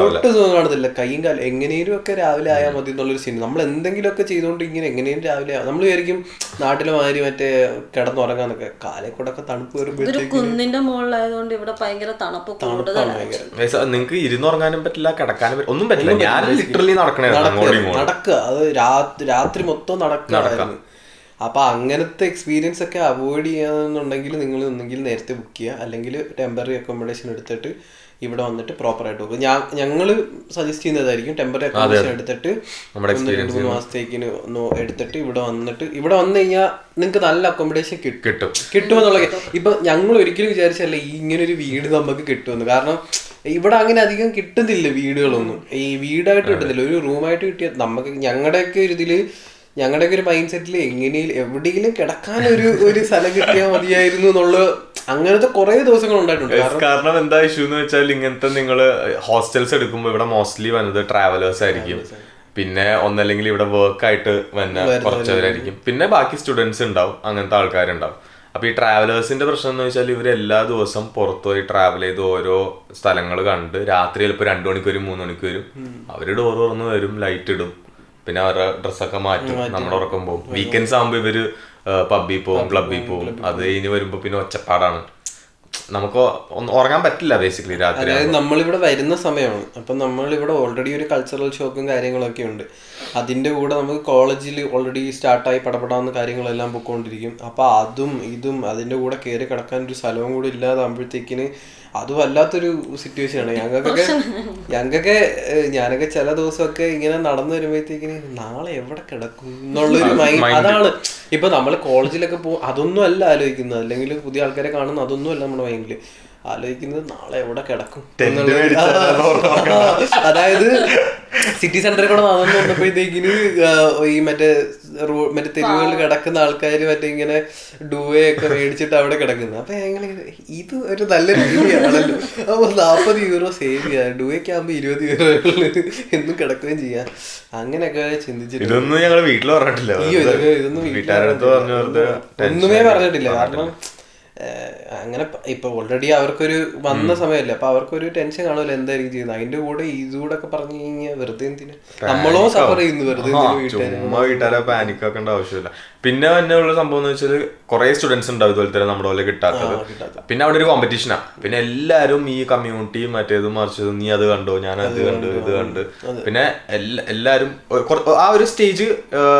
കാണത്തില്ല. കൈയും കാലം എങ്ങനെയും ഒക്കെ രാവിലെ ആയാൽ മതി എന്നുള്ളൊരു സീൻ. നമ്മൾ എന്തെങ്കിലുമൊക്കെ ചെയ്തുകൊണ്ട് ഇങ്ങനെ എങ്ങനെയും രാവിലെ നമ്മൾ വിചാരിക്കും നാട്ടിലെ മാതിരി മറ്റേ കിടന്നുറങ്ങാന്നൊക്കെ. കാലേക്കൂടൊക്കെ തണുപ്പ് വരുമ്പോഴത്തേക്കും കുന്നിന്റെ മുകളിലായതുകൊണ്ട് ഇവിടെ ഭയങ്കര തണുപ്പ് കൂടുതലാണ്. നിങ്ങൾക്ക് ഇരുന്നുറങ്ങാനും പറ്റില്ല, കിടക്കാനും ഒന്നും പറ്റില്ല. ഞാൻ ലിറ്ററലി നടക്കുക, അത് രാത്രി മൊത്തം നടക്കുക. അപ്പൊ അങ്ങനത്തെ എക്സ്പീരിയൻസ് ഒക്കെ അവോയ്ഡ് ചെയ്യാന്നുണ്ടെങ്കിൽ നിങ്ങൾ ഒന്നെങ്കിൽ നേരത്തെ ബുക്ക് ചെയ്യുക, അല്ലെങ്കിൽ ടെമ്പററി അക്കോമഡേഷൻ എടുത്തിട്ട് ഇവിടെ വന്നിട്ട് പ്രോപ്പർ ആയിട്ട് പോകും. ഞങ്ങള് സജസ്റ്റ് ചെയ്യുന്നതായിരിക്കും ടെമ്പററി അക്കോമഡേഷൻ എടുത്തിട്ട് 1-2-3 മാസത്തേക്കിന് എടുത്തിട്ട് ഇവിടെ വന്നു കഴിഞ്ഞാൽ നിങ്ങൾക്ക് നല്ല അക്കോമഡേഷൻ കിട്ടുമെന്നുള്ള. ഇപ്പൊ ഞങ്ങൾ ഒരിക്കലും വിചാരിച്ചല്ല ഇങ്ങനെ ഒരു വീട് നമുക്ക് കിട്ടുമെന്ന്. കാരണം ഇവിടെ അങ്ങനെ അധികം കിട്ടുന്നില്ല വീടുകളൊന്നും. ഈ വീടായിട്ട് കിട്ടുന്നില്ല, ഒരു റൂമായിട്ട് കിട്ടിയ നമുക്ക് ഞങ്ങളുടെയൊക്കെ ഒരു ഇതില് ഞങ്ങളുടെയൊക്കെ ഒരു മൈൻഡ് സെറ്റിൽ എങ്ങനെയും എവിടെയെങ്കിലും കിടക്കാൻ ഒരു സ്ഥലം കിട്ടിയാൽ മതിയായിരുന്നു എന്നുള്ള അങ്ങനത്തെ കുറെ ദിവസങ്ങൾ ഉണ്ടായിട്ടുണ്ട്. കാരണം എന്താ ഇഷ്യൂ എന്ന് വെച്ചാൽ ഇങ്ങനത്തെ നിങ്ങള് ഹോസ്റ്റൽസ് എടുക്കുമ്പോൾ ഇവിടെ മോസ്റ്റ്ലി വന്നത് ട്രാവലേഴ്സ് ആയിരിക്കും. പിന്നെ ഒന്നല്ലെങ്കിൽ ഇവിടെ വർക്ക് ആയിട്ട് വന്ന കുറച്ചവരായിരിക്കും. പിന്നെ ബാക്കി സ്റ്റുഡൻസ് ഉണ്ടാവും, അങ്ങനത്തെ ആൾക്കാരുണ്ടാവും. അപ്പൊ ഈ ട്രാവലേഴ്സിന്റെ പ്രശ്നം എന്ന് വെച്ചാൽ ഇവർ എല്ലാ ദിവസം പുറത്തുപോയി ട്രാവൽ ചെയ്ത് ഓരോ സ്ഥലങ്ങൾ കണ്ട് രാത്രി ചിലപ്പോൾ 2 മണിക്ക് വരും, 3 മണിക്ക് വരും. അവര് ഡോർ തുറന്ന് വരും, ലൈറ്റ് ഇടും, പിന്നെ അവരുടെ ഡ്രസ്സൊക്കെ മാറ്റും, നമ്മുടെ ഉറക്കം പോകും. വീക്കെൻഡ്സ് ആകുമ്പോൾ ഇവര് പബ്ബിൽ പോകും, ക്ലബ്ബിൽ പോകും. അത് കഴിഞ്ഞ് വരുമ്പോ പിന്നെ ഒച്ചപ്പാടാണ്. നമുക്ക് ഉറങ്ങാൻ പറ്റില്ല ബേസിക്കലി രാത്രി. അതായത് നമ്മളിവിടെ വരുന്ന സമയമാണ്, അപ്പം നമ്മളിവിടെ ഓൾറെഡി ഒരു കൾച്ചറൽ ഷോക്കും കാര്യങ്ങളൊക്കെ ഉണ്ട്. അതിൻ്റെ കൂടെ നമുക്ക് കോളേജിൽ ഓൾറെഡി സ്റ്റാർട്ടായി പടപെടാവുന്ന കാര്യങ്ങളെല്ലാം പൊയ്ക്കൊണ്ടിരിക്കും. അപ്പോൾ അതും ഇതും അതിൻ്റെ കൂടെ കയറി കിടക്കാൻ ഒരു സ്ഥലവും കൂടി ഇല്ലാതാകുമ്പോഴത്തേക്കിന് അത് വല്ലാത്തൊരു സിറ്റുവേഷനാണ് ഞങ്ങൾക്കൊക്കെ. ഞാനൊക്കെ ചില ദിവസമൊക്കെ ഇങ്ങനെ നടന്നു വരുമ്പോഴത്തേക്കിന് നാളെ എവിടെ കിടക്കും എന്നുള്ളൊരു മൈൻഡ്. അതാണ് ഇപ്പൊ നമ്മൾ കോളേജിലൊക്കെ അതൊന്നും അല്ല ആലോചിക്കുന്നത്, അല്ലെങ്കിൽ പുതിയ ആൾക്കാരെ കാണുന്ന അതൊന്നും അല്ല നമ്മുടെ മൈൻഡില് ആലോചിക്കുന്നത് നാളെ എവിടെ കിടക്കും എന്നുള്ളത്. അതായത് സിറ്റി സെന്ററിൽ കൂടെ നടന്നു വന്നപ്പോഴത്തേക്കിന് ഈ മറ്റേ തെരുവുകളിൽ കിടക്കുന്ന ആൾക്കാർ മറ്റേ ഇങ്ങനെ ഡുവയൊക്കെ മേടിച്ചിട്ട് അവിടെ കിടക്കുന്നത്. അപ്പൊ ഞങ്ങൾ ഇത് ഒരു നല്ലൊരു രീതിയാണല്ലോ, അപ്പൊ 40 യൂറോ സേവ് ചെയ്യാം, ഡുവയ്ക്ക് ആകുമ്പോ 20 യൂറോ എന്നും കിടക്കുകയും ചെയ്യാം. അങ്ങനെയൊക്കെ ചിന്തിച്ചിട്ട് ഇതൊന്നും ഞങ്ങൾ വീട്ടിൽ പറഞ്ഞിട്ടില്ല, ഇതൊന്നും ഒന്നുമേ പറഞ്ഞിട്ടില്ല. കാരണം അങ്ങനെ ഇപ്പൊ ഓൾറെഡി അവർക്കൊരു വന്ന സമയമല്ലേ, അപ്പൊ അവർക്കൊരു ടെൻഷൻ കാണുമല്ലോ എന്തായിരിക്കും ചെയ്യുന്നത്. അതിന്റെ കൂടെ ഇതുകൂടെ ഒക്കെ പറഞ്ഞു കഴിഞ്ഞാൽ വെറുതെ എന്തിനാ നമ്മളോ സഫർ ചെയ്യുന്നു, വെറുതെ വീട്ടുകാരെ പാനിക് ആക്കേണ്ട ആവശ്യമില്ല. പിന്നെ തന്നെ ഉള്ള സംഭവം എന്ന് വെച്ചാൽ കുറെ സ്റ്റുഡൻസ് ഉണ്ടാവും ഇതുപോലെ തന്നെ നമ്മുടെ പോലെ കിട്ടാത്തത്. പിന്നെ അവിടെ ഒരു കോമ്പറ്റീഷനാ, പിന്നെ എല്ലാരും ഈ കമ്മ്യൂണിറ്റി മറ്റേതും മറിച്ചതും, നീ അത് കണ്ടോ, ഞാൻ അത് കണ്ട് ഇത് കണ്ട്, പിന്നെ എല്ലാരും ആ ഒരു സ്റ്റേജ്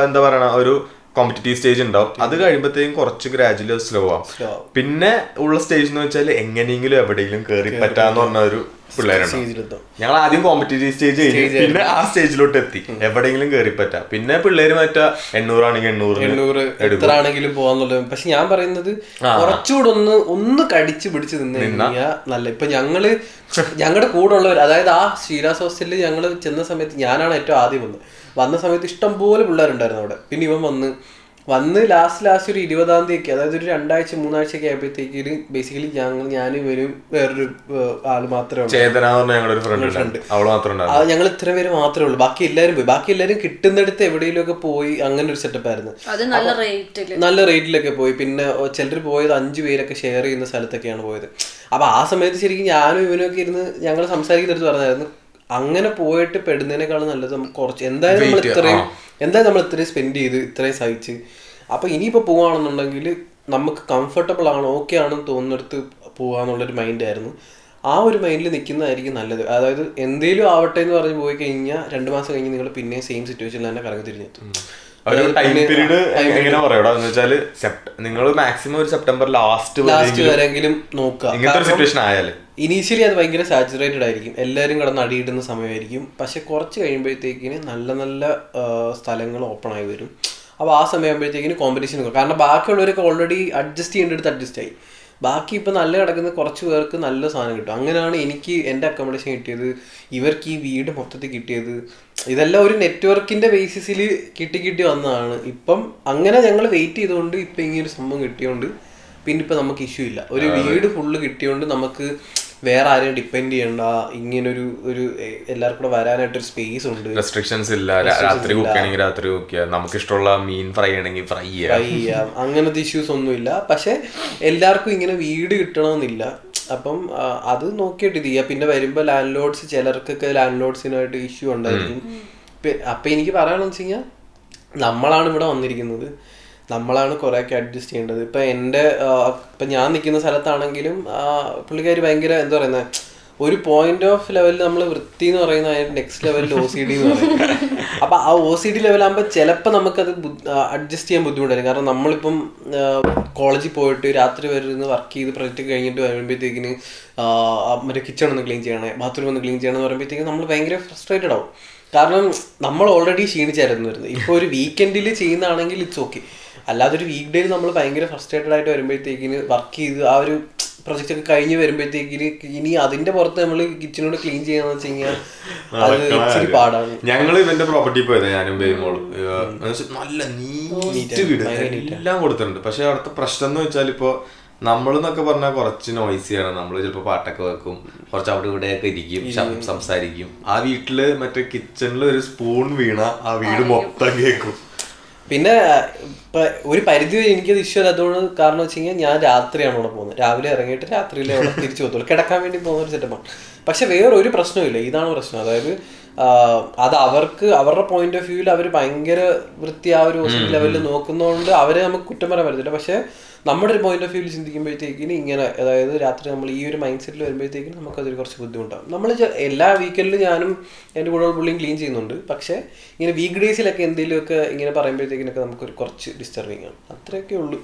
എന്താ പറയണ ഒരു കോമ്പറ്റീറ്റീവ് സ്റ്റേജ് ഉണ്ടാവും. അത് കഴിയുമ്പോഴത്തേക്കും കുറച്ച് ഗ്രാജുവലി സ്ലോ ആവും. പിന്നെ ഉള്ള സ്റ്റേജ് എന്ന് വെച്ചാൽ എങ്ങനെയെങ്കിലും എവിടെയെങ്കിലും കയറി പറ്റാന്ന് പറഞ്ഞ ഒരു പിള്ളേരുണ്ട്. ഞങ്ങൾ ആദ്യം കോമ്പറ്റീറ്റീവ് സ്റ്റേജ് കഴിഞ്ഞ് പിന്നെ ആ സ്റ്റേജിലോട്ട് എത്തി, എവിടെയെങ്കിലും കയറി പറ്റാം. പിന്നെ പിള്ളേര് മറ്റാ 800 ആണെങ്കിൽ 800 എത്ര ആണെങ്കിലും പോവാന്നുള്ളത്. പക്ഷെ ഞാൻ പറയുന്നത് കുറച്ചുകൂടെ ഒന്ന് കടിച്ചു പിടിച്ച് നിന്ന് നല്ല. ഇപ്പൊ ഞങ്ങളുടെ കൂടെ ഉള്ളവർ, അതായത് ആ ശ്രീരാസ് ഹോസ്റ്റലിൽ ഞങ്ങൾ ചെന്ന സമയത്ത് ഞാനാണ് ഏറ്റവും ആദ്യം വന്ന സമയത്ത് ഇഷ്ടംപോലെ പിള്ളേരുണ്ടായിരുന്നു അവിടെ. പിന്നെ ഇവൻ വന്ന് ലാസ്റ്റ് ഒരു 20-ാം തീയതി, അതായത് ഒരു 2 ആഴ്ച 3 ആഴ്ചയൊക്കെ ആയപ്പോഴത്തേക്ക് ബേസിക്കലി ഞാനും ഇവരും വേറൊരു ആള് മാത്രമേ ഞങ്ങൾ ഇത്ര പേര് മാത്രമേ ഉള്ളൂ. ബാക്കി എല്ലാവരും പോയി. ബാക്കി എല്ലാവരും കിട്ടുന്നിടത്ത് എവിടെയെങ്കിലും ഒക്കെ പോയി. അങ്ങനെ ഒരു സെറ്റപ്പ് ആയിരുന്നു, നല്ല റേറ്റിലൊക്കെ പോയി. പിന്നെ ചിലർ പോയത് 5 പേരൊക്കെ ഷെയർ ചെയ്യുന്ന സ്ഥലത്തൊക്കെയാണ് പോയത്. അപ്പൊ ആ സമയത്ത് ശരിക്കും ഞാനും ഇവനൊക്കെ ഇരുന്ന് ഞങ്ങൾ സംസാരിക്കുന്നിടത്ത് പറഞ്ഞായിരുന്നു, അങ്ങനെ പോയിട്ട് പെടുന്നതിനേക്കാളും നല്ലത് കുറച്ച് എന്തായാലും നമ്മൾ ഇത്രയും സ്പെൻഡ് ചെയ്ത് ഇത്രയും സഹിച്ച്, അപ്പൊ ഇനിയിപ്പോ പോവാണെന്നുണ്ടെങ്കിൽ നമുക്ക് കംഫർട്ടബിൾ ആണ്, ഓക്കെ ആണെന്ന് തോന്നുന്നിടത്ത് പോവാന്നുള്ളൊരു മൈൻഡായിരുന്നു. ആ ഒരു മൈൻഡിൽ നിൽക്കുന്നതായിരിക്കും നല്ലത്. അതായത് എന്തേലും ആവട്ടെ എന്ന് പറഞ്ഞ് പോയി കഴിഞ്ഞാൽ 2 മാസം കഴിഞ്ഞ് നിങ്ങൾ പിന്നെ സെയിം സിറ്റുവേഷനിൽ തന്നെ കറങ്ങി തിരിഞ്ഞെത്തും. ടൈം പീരീഡ് എങ്ങനെ പറയാ എന്ന് വെച്ചാല് നിങ്ങൾ മാക്സിമം ഒരു സെപ്റ്റംബർ ലാസ്റ്റ് വരെങ്കിലും നോക്കുക. ഇങ്ങനത്തെ ഒരു സിറ്റുവേഷൻ ആയാലും ഇനീഷ്യലി അത് ഭയങ്കര സാച്ചുറേറ്റഡ് ആയിരിക്കും, എല്ലാവരും കിടന്ന് അടിയിടുന്ന സമയമായിരിക്കും. പക്ഷെ കുറച്ച് കഴിയുമ്പോഴത്തേക്കിന് നല്ല നല്ല സ്ഥലങ്ങൾ ഓപ്പൺ ആയി വരും. അപ്പോൾ ആ സമയമാകുമ്പോഴത്തേക്കിന് കോമ്പറ്റീഷൻ നോക്കും. കാരണം ബാക്കിയുള്ളവരൊക്കെ ഓൾറെഡി അഡ്ജസ്റ്റ് ചെയ്യേണ്ടടുത്ത് അഡ്ജസ്റ്റ് ആയി. ബാക്കി ഇപ്പം നല്ല കിടക്കുന്ന കുറച്ച് പേർക്ക് നല്ല സാധനം കിട്ടും. അങ്ങനെയാണ് എനിക്ക് എൻ്റെ അക്കോമഡേഷൻ കിട്ടിയത്, ഇവർക്ക് ഈ വീട് മൊത്തത്തിൽ കിട്ടിയത്. ഇതെല്ലാം ഒരു നെറ്റ്വർക്കിൻ്റെ ബേസിസിൽ കിട്ടി വന്നതാണ്. ഇപ്പം അങ്ങനെ ഞങ്ങൾ വെയിറ്റ് ചെയ്തുകൊണ്ട് ഇപ്പം ഇങ്ങനൊരു സംഭവം കിട്ടിയോണ്ട് പിന്നെ ഇപ്പം നമുക്ക് ഇഷ്യൂ ഇല്ല. ഒരു വീട് ഫുള്ള് കിട്ടിയോണ്ട് നമുക്ക് വേറെ ആരെയും ഡിപ്പെൻഡ് ചെയ്യണ്ട. ഇങ്ങനൊരു എല്ലാവർക്കും കൂടെ വരാനായിട്ടൊരു സ്പേസ് ഉണ്ട്, റെസ്ട്രിക്ഷൻസ് ഇല്ല. രാത്രി കുക്ക് ചെയ്യണമെങ്കിൽ രാത്രി കുക്ക് ചെയ്യാം, നമുക്ക് ഇഷ്ടമുള്ള മീൻ ഫ്രൈ ആണെങ്കിൽ ഫ്രൈ ചെയ്യാം. അങ്ങനത്തെ ഇഷ്യൂസ് ഒന്നുമില്ല. പക്ഷെ എല്ലാവർക്കും ഇങ്ങനെ വീട് കിട്ടണമെന്നില്ല. അപ്പം അത് നോക്കിയിട്ട് ഇത് ചെയ്യുക. പിന്നെ വരുമ്പോൾ ലാൻഡ് ലോഡ്സ്, ചിലർക്കൊക്കെ ലാൻഡ് ലോഡ്സിനായിട്ട് ഇഷ്യൂ ഉണ്ടായിരിക്കും. അപ്പം എനിക്ക് പറയാണെന്ന് വെച്ച് കഴിഞ്ഞാൽ നമ്മളാണ് ഇവിടെ വന്നിരിക്കുന്നത്, നമ്മളാണ് കുറേയൊക്കെ അഡ്ജസ്റ്റ് ചെയ്യേണ്ടത്. ഇപ്പം ഞാൻ നിൽക്കുന്ന സ്ഥലത്താണെങ്കിലും പുള്ളിക്കാർ ഭയങ്കര എന്താ പറയുന്നത്, ഒരു പോയിന്റ് ഓഫ് ലെവലിൽ നമ്മൾ വൃത്തി എന്ന് പറയുന്ന അതിൻ്റെ നെക്സ്റ്റ് ലെവലിൽ OCD എന്ന് പറയുന്നത്. അപ്പം ആ OCD ലെവലാകുമ്പോൾ ചിലപ്പോൾ നമുക്കത് അഡ്ജസ്റ്റ് ചെയ്യാൻ ബുദ്ധിമുട്ടായിരിക്കും. കാരണം നമ്മളിപ്പം കോളേജിൽ പോയിട്ട് രാത്രി വരുന്ന വർക്ക് ചെയ്ത് പ്രൊജക്റ്റ് കഴിഞ്ഞിട്ട് വരുമ്പോഴത്തേക്കിന് മറ്റേ കിച്ചൺ ഒന്ന് ക്ലീൻ ചെയ്യണേ, ബാത്റൂം ഒന്ന് ക്ലീൻ ചെയ്യണമെന്ന് പറയുമ്പോഴത്തേക്കും നമ്മൾ ഭയങ്കര ഫ്രസ്ട്രേറ്റഡ് ആവും. കാരണം നമ്മൾ ഓൾറെഡി ക്ഷീണിച്ചായിരുന്നു വരുന്നത്. ഇപ്പോൾ ഒരു വീക്കെൻഡിൽ ചെയ്യുന്നതാണെങ്കിൽ ഇറ്റ്സ് ഓക്കെ. അല്ലാതെ ഒരു വീക്ക് ഡേയിൽ നമ്മൾ ഭയങ്കര ഫ്രസ്ട്രേറ്റഡ് ആയിട്ട് വരുമ്പോഴത്തേക്കിന് വർക്ക് ചെയ്ത് ആ ഒരു പ്രൊജക്റ്റ് ഒക്കെ കഴിഞ്ഞ് വരുമ്പോഴത്തേക്കിന് ഇനി അതിന്റെ പുറത്ത് നമ്മൾ കിച്ചണോട് ക്ലീൻ ചെയ്യാന്ന് വെച്ച് കഴിഞ്ഞാൽ അത് ഇച്ചിരി പാടാണ്. ഞങ്ങൾ ഇവന്റെ പ്രോപ്പർട്ടി പോയത് ഞാനും ബേബിമോള്, നല്ല നീറ്റ് വീട് എല്ലാം കൊടുത്തിട്ടുണ്ട്. പക്ഷെ അവിടുത്തെ പ്രശ്നം എന്ന് വെച്ചാൽ ഇപ്പൊ നമ്മളെന്നൊക്കെ പറഞ്ഞാൽ കുറച്ച് നോയ്സിയാണ്. നമ്മൾ ചിലപ്പോൾ പാട്ടൊക്കെ വെക്കും, കുറച്ച് അവിടെ ഇവിടെയൊക്കെ ഇരിക്കും, സംസാരിക്കും. ആ വീട്ടില് മറ്റേ കിച്ചണിൽ ഒരു സ്പൂൺ വീണ ആ വീട് മൊത്തം കേൾക്കും. പിന്നെ ഒരു പരിധി വരെ എനിക്കത് ഇഷ്യൂ അല്ലാത്തതുകൊണ്ട്, കാരണം വെച്ച് കഴിഞ്ഞാൽ ഞാൻ രാത്രിയാണ് അവിടെ പോകുന്നത്. രാവിലെ ഇറങ്ങിയിട്ട് രാത്രിയിലെ അവിടെ തിരിച്ചു പോകത്തുള്ളൂ, കിടക്കാൻ വേണ്ടി പോകുന്ന ഒരു സെറ്റപ്പാണ്. പക്ഷെ വേറൊരു പ്രശ്നമില്ല, ഇതാണ് പ്രശ്നം. അതായത് അത് അവരുടെ പോയിന്റ് ഓഫ് വ്യൂവിൽ അവർ ഭയങ്കര വൃത്തി ആ ഒരു ലെവലിൽ നോക്കുന്നതുകൊണ്ട് അവരെ നമുക്ക് കുറ്റം പറയാൻ പറ്റത്തില്ല. പക്ഷെ നമ്മുടെ ഒരു പോയിന്റ് ഓഫ് വ്യൂവിൽ ചിന്തിക്കുമ്പോഴത്തേക്കിന് ഇങ്ങനെ, അതായത് രാത്രി നമ്മൾ ഈ ഒരു മൈൻഡ് സെറ്റിൽ വരുമ്പോഴത്തേക്കിന് നമുക്കതൊരു കുറച്ച് ബുദ്ധിമുട്ടാകും. നമ്മൾ എല്ലാ വീക്കെൻഡിലും ഞാനും എൻ്റെ കൂടെ പുള്ളിയും ക്ലീൻ ചെയ്യുന്നുണ്ട്. പക്ഷേ ഇങ്ങനെ വീക്ക് ഡേയ്സിലൊക്കെ എന്തെങ്കിലുമൊക്കെ ഇങ്ങനെ പറയുമ്പോഴത്തേക്കിനൊക്കെ നമുക്കൊരു കുറച്ച് ഡിസ്റ്റർബിങ് ആണ്. അത്രയൊക്കെ ഉള്ളൂ.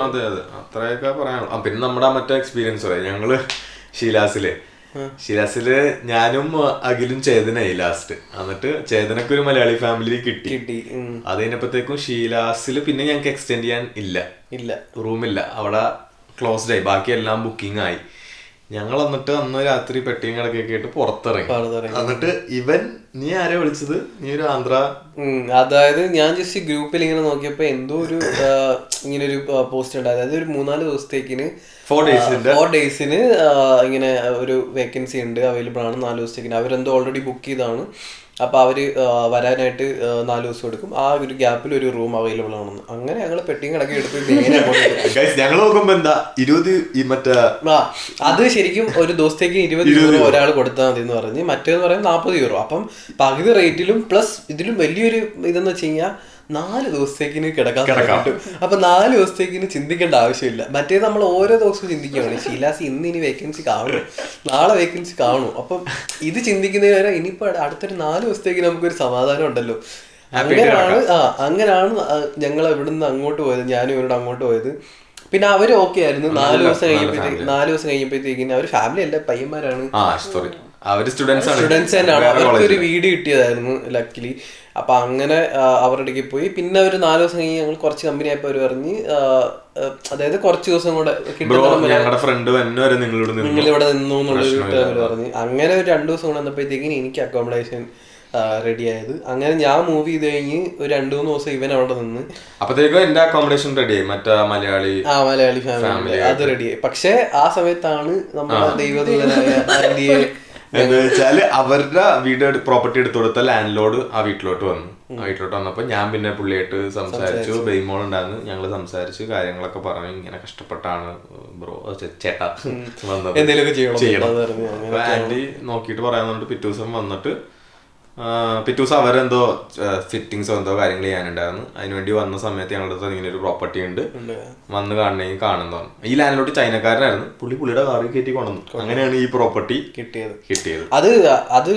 അതെ അത്രയൊക്കെ പറയാനുള്ളൂ. പിന്നെ നമ്മുടെ മറ്റേ എക്സ്പീരിയൻസ് പറയാം. ഞങ്ങള് ഷിലാസില് ഞാനും അഖിലും ചേതനായി ലാസ്റ്റ്. എന്നിട്ട് ചേതനക്ക് ഒരു മലയാളി ഫാമിലി കിട്ടി. അത് കഴിഞ്ഞപ്പോഴത്തേക്കും ഷീലാസില് പിന്നെ ഞങ്ങൾക്ക് എക്സ്റ്റെൻഡ് ചെയ്യാൻ ഇല്ല, റൂമില്ല, അവിടെ ക്ലോസ്ഡ് ആയി. ബാക്കി എല്ലാം ബുക്കിംഗ് ആയി. ഞങ്ങൾ എന്നിട്ട് അന്ന് രാത്രി പെട്ടിയും കിടക്കൊക്കെ ആയിട്ട് പുറത്തിറങ്ങി. എന്നിട്ട് നീ ആരെ വിളിച്ചത്? നീ ഒരു ആന്ധ്ര. അതായത് ഞാൻ ജസ്റ്റ് ഗ്രൂപ്പിൽ ഇങ്ങനെ നോക്കിയപ്പോ എന്തോ ഒരു ഇങ്ങനെ ഒരു പോസ്റ്റ് ഉണ്ട്. അതായത് ഒരു 3-4 ദിവസത്തേക്കിന് 4 ഡേയ്സിന് ഇങ്ങനെ ഒരു വേക്കൻസി ഉണ്ട്, അവൈലബിൾ ആണ് 4 ദിവസത്തേക്കിന്. അവരെന്തോ ഓൾറെഡി ബുക്ക് ചെയ്താണ്. അപ്പൊ അവര് വരാനായിട്ട് 4 ദിവസം എടുക്കും. ആ ഒരു ഗ്യാപ്പിൽ ഒരു റൂം അവൈലബിൾ ആണെന്ന്. അങ്ങനെ ഞങ്ങൾ പെട്ടിയും കിടക്കി എടുത്ത് ഞങ്ങൾ നോക്കുമ്പോ എന്താ 20 മറ്റേ അത് ശരിക്കും ഒരു ദിവസത്തേക്ക് 20 യൂറോ ഒരാൾ കൊടുത്താൽ മതി എന്ന് പറഞ്ഞ്, മറ്റേന്ന് പറയുന്നത് 40 യൂറോ. അപ്പം പകുതി റേറ്റിലും പ്ലസ് ഇതിലും വലിയൊരു ഇതെന്ന് വെച്ച് കഴിഞ്ഞാൽ 4 ദിവസത്തേക്കിന് കിടക്കാൻ പറ്റും. അപ്പൊ 4 ദിവസത്തേക്കിന് ചിന്തിക്കേണ്ട ആവശ്യമില്ല. മറ്റേ നമ്മൾ ഓരോ ദിവസവും ചിന്തിക്കുകയാണ്, ഷീലാസ് ഇനി വേക്കൻസി കാണും, നാളെ വേക്കൻസി കാണും. അപ്പം ഇത് ചിന്തിക്കുന്നതിന് വരെ ഇനിയിപ്പോ അടുത്തൊരു 4 ദിവസത്തേക്ക് നമുക്കൊരു സമാധാനം ഉണ്ടല്ലോ. അങ്ങനെയാണ് ഞങ്ങൾ ഇവിടുന്ന് അങ്ങോട്ട് പോയത്. ഞാനും ഇവരോട് അങ്ങോട്ട് പോയത്. പിന്നെ അവര് ഓക്കെ ആയിരുന്നു. 4 ദിവസം കഴിയുമ്പോഴത്തേക്കിന് അവര് ഫാമിലി അല്ല, പയ്യന്മാരാണ്, സ്റ്റുഡൻസ് തന്നെയാണ്. അവർക്കൊരു വീട് കിട്ടിയതായിരുന്നു ലക്കിലി. അപ്പൊ അങ്ങനെ അവരുടെ അടുക്കി പോയി. പിന്നെ ഒരു 4 ദിവസം കഴിഞ്ഞ് ഞങ്ങൾ കുറച്ച് കമ്പനി ആയപ്പോ അവര് പറഞ്ഞ്, അതായത് കുറച്ച് ദിവസം കൂടെ നിങ്ങളിവിടെ നിന്നു എന്നുള്ളൊരു ടൈമിൽ പറഞ്ഞ്. അങ്ങനെ ഒരു 2 ദിവസം കൂടെ വന്നപ്പോഴത്തേക്കിന് എനിക്ക് അക്കോമഡേഷൻ റെഡി ആയത്. അങ്ങനെ ഞാൻ മൂവ് ചെയ്ത് കഴിഞ്ഞ് ഒരു 2-3 ദിവസം ഇവൻ അവിടെ നിന്ന് അപ്പത്തേക്കും എന്റെ അക്കോമഡേഷൻ റെഡിയായി. മറ്റേ മലയാളി ഫാമിലി അത് റെഡിയായി. പക്ഷെ ആ സമയത്താണ് നമ്മുടെ ദൈവദൂതനായ ആന്റിയെ എന്ന് വെച്ചാല് അവരുടെ വീട് പ്രോപ്പർട്ടി എടുത്തു കൊടുത്ത ലാൻഡ് ലോഡ് ആ വീട്ടിലോട്ട് വന്നപ്പോ ഞാൻ പിന്നെ പുള്ളിയായിട്ട് സംസാരിച്ചു. ബെയ്മോൾ ഉണ്ടായിരുന്നു. ഞങ്ങള് സംസാരിച്ച് കാര്യങ്ങളൊക്കെ പറഞ്ഞു. ഇങ്ങനെ കഷ്ടപ്പെട്ടാണ് ബ്രോ ചേട്ടാ വന്നത്, ചെയ്യണം. ആന്റി നോക്കിയിട്ട് പറയാന്നുണ്ട്. പിറ്റേ ദിവസം വന്നിട്ട് പിറ്റേ ദിവസം അവരെന്തോ ഫിറ്റിങ്സോ എന്തോ കാര്യങ്ങൾ ചെയ്യാനുണ്ടായിരുന്നു. അതിനുവേണ്ടി വന്ന സമയത്ത് ഞങ്ങളുടെ അടുത്ത് ഇങ്ങനെ ഒരു പ്രോപ്പർട്ടി ഉണ്ട്, വന്ന് കാണണമെങ്കിൽ കാണുന്നതാണ്. ഈ ലാൻഡിലോട്ട് ചൈനക്കാരനായിരുന്നു. പുള്ളിയുടെ കാറിൽ കയറ്റി കൊണ്ടുവന്നു. അങ്ങനെയാണ് ഈ പ്രോപ്പർട്ടി കിട്ടിയത്. അത്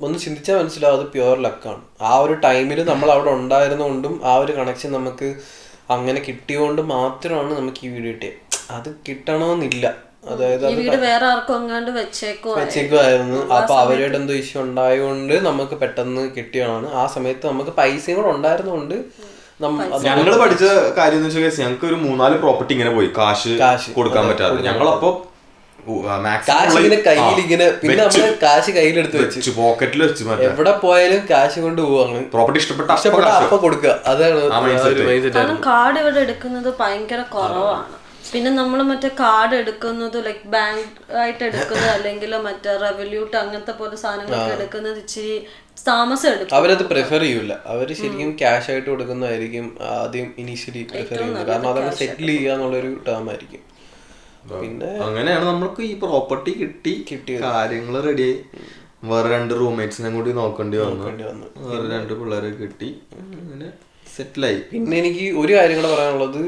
ഒന്ന് ചിന്തിച്ചാൽ മനസ്സിലാവും, അത് പ്യുവർ ലക്കാണ്. ആ ഒരു ടൈമിൽ നമ്മൾ അവിടെ ഉണ്ടായിരുന്നുകൊണ്ടും ആ ഒരു കണക്ഷൻ നമുക്ക് അങ്ങനെ കിട്ടിയോണ്ട് മാത്രമാണ് നമുക്ക് ഈ വീഡിയോ കിട്ടിയത്. അത് കിട്ടണമെന്നില്ല. അതായത് വെച്ചേക്കുമായിരുന്നു. അപ്പൊ അവരുടെ എന്തോ ഇഷ്യൂ ഉണ്ടായതുകൊണ്ട് നമുക്ക് പെട്ടെന്ന് കിട്ടിയതാണ്. ആ സമയത്ത് നമുക്ക് പൈസയും കൂടെ ഉണ്ടായിരുന്നുകൊണ്ട് ഞങ്ങള് പഠിച്ച കാര്യം എന്ന് വെച്ചാൽ ഞങ്ങൾക്ക് ഒരു 3-4 പ്രോപ്പർട്ടി ഇങ്ങനെ പോയി കാശ് കൊടുക്കാൻ പറ്റാതെ. ഞങ്ങളപ്പോ കയ്യിലിങ്ങനെ, പിന്നെ നമ്മള് കാശ് കയ്യിലെടുത്ത് വെച്ച് പോക്കറ്റിൽ വെച്ച് എവിടെ പോയാലും കാശ് കൊണ്ട് പോവാണ്. പ്രോപ്പർട്ടി ഇഷ്ടപ്പെട്ട അപ്പൊ കൊടുക്കുക. അതാണ് കാർഡ് ഇവിടെ എടുക്കുന്നത് ഭയങ്കര കുറവാണ്. പിന്നെ നമ്മൾ മറ്റേ കാർഡ് എടുക്കുന്നത് ലൈക്ക് ബാങ്ക് ആയിട്ട് എടുക്കുന്നത് അല്ലെങ്കിൽ മറ്റേ റെവല്യൂട്ട് അങ്ങനത്തെ പോലെ സാധനങ്ങളൊക്കെ എടുക്കുന്നത് ഇച്ചിരി താമസം എടുക്കും. അവരത് പ്രിഫർ ചെയ്യൂല. അവര് ശരിക്കും ക്യാഷ് ആയിട്ട് കൊടുക്കുന്നതായിരിക്കും ആദ്യം ഇനീഷ്യലി പ്രിഫർ ചെയ്യുന്നത്. കാരണം അതാണ് സെറ്റിൽ ചെയ്യുക എന്നുള്ളൊരു ടേം ആയിരിക്കും. പിന്നെ അങ്ങനെയാണ് നമ്മൾക്ക് ഈ പ്രോപ്പർട്ടി കിട്ടി കാര്യങ്ങൾ റെഡിയായി. വേറെ 2 റൂംമേറ്റ്സിനെ കൂടി നോക്കേണ്ടി വന്നു. വേറെ 2 പിള്ളേരെ കിട്ടി. അങ്ങനെ സെറ്റിലായി. പിന്നെ എനിക്ക് ഒരു കാര്യം കൂടെ പറയാനുള്ളത്,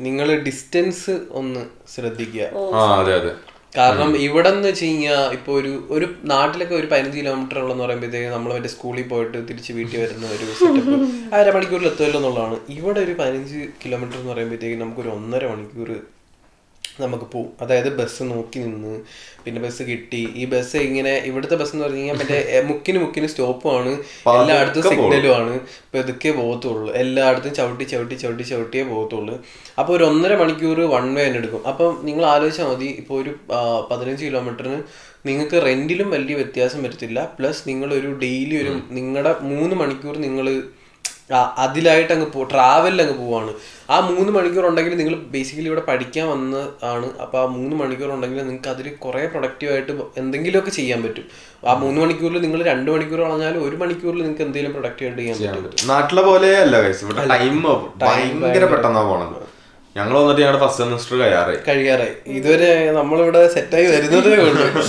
നിങ്ങൾ ഡിസ്റ്റൻസ് ഒന്ന് ശ്രദ്ധിക്കുക. കാരണം ഇവിടെ എന്ന് വെച്ച് കഴിഞ്ഞാൽ ഇപ്പൊ ഒരു നാട്ടിലൊക്കെ ഒരു 15 കിലോമീറ്റർ ഉള്ളെന്ന് പറയുമ്പോഴത്തേക്ക് നമ്മൾ മറ്റേ സ്കൂളിൽ പോയിട്ട് തിരിച്ച് വീട്ടിൽ വരുന്ന ഒരു സെറ്റപ്പ് 1/2 മണിക്കൂറിൽ എത്തുമല്ലോ എന്നുള്ളതാണ്. ഇവിടെ ഒരു 15 കിലോമീറ്റർ എന്ന് പറയുമ്പോഴത്തേക്ക് നമുക്കൊരു 1.5 മണിക്കൂർ നമുക്ക് പോവും. അതായത് ബസ് നോക്കി നിന്ന് പിന്നെ ബസ് കിട്ടി. ഈ ബസ് ഇങ്ങനെ ഇവിടുത്തെ ബസ് എന്ന് പറഞ്ഞു കഴിഞ്ഞാൽ മറ്റേ മുക്കിന് സ്റ്റോപ്പുമാണ്, എല്ലായിടത്തും സിഗ്നലും ആണ്. ഇപ്പൊ ഇതൊക്കെ പോകത്തുള്ളൂ, എല്ലായിടത്തും ചവിട്ടിയേ പോകത്തുള്ളൂ. അപ്പോൾ ഒരു 1.5 മണിക്കൂർ വൺ വേ തന്നെ എടുക്കും. അപ്പം നിങ്ങൾ ആലോചിച്ചാൽ മതി, ഇപ്പോൾ ഒരു 15 കിലോമീറ്ററിന് നിങ്ങൾക്ക് റെന്റിലും വലിയ വ്യത്യാസം വരത്തില്ല. പ്ലസ് നിങ്ങളൊരു ഡെയിലി ഒരു നിങ്ങളുടെ 3 മണിക്കൂർ നിങ്ങൾ അതിലായിട്ട് അങ്ങ് ട്രാവലിൽ അങ്ങ് പോവാണ്. ആ 3 മണിക്കൂർ ഉണ്ടെങ്കിൽ നിങ്ങൾ ബേസിക്കലി ഇവിടെ പഠിക്കാൻ വന്നതാണ്. അപ്പോൾ ആ 3 മണിക്കൂർ ഉണ്ടെങ്കിൽ നിങ്ങൾക്ക് അതിൽ കുറേ പ്രൊഡക്റ്റീവായിട്ട് എന്തെങ്കിലുമൊക്കെ ചെയ്യാൻ പറ്റും. ആ 3 മണിക്കൂറിൽ നിങ്ങൾ 2 മണിക്കൂർ കളഞ്ഞാൽ 1 മണിക്കൂറിൽ നിങ്ങൾക്ക് എന്തെങ്കിലും പ്രൊഡക്റ്റീവായിട്ട് ചെയ്യാൻ പറ്റും. നാട്ടിലെ പോലെ അല്ല ഇവിടെ ടൈം ഭയങ്കര പെട്ടെന്നാ പോണത്. ഞങ്ങൾ വന്നിട്ട് ഞങ്ങളുടെ ഫസ്റ്റ് സെമസ്റ്റർ കഴിയാറായി. ഇതുവരെ നമ്മളിവിടെ സെറ്റായി വരുന്നതേ ഉള്ളൂ.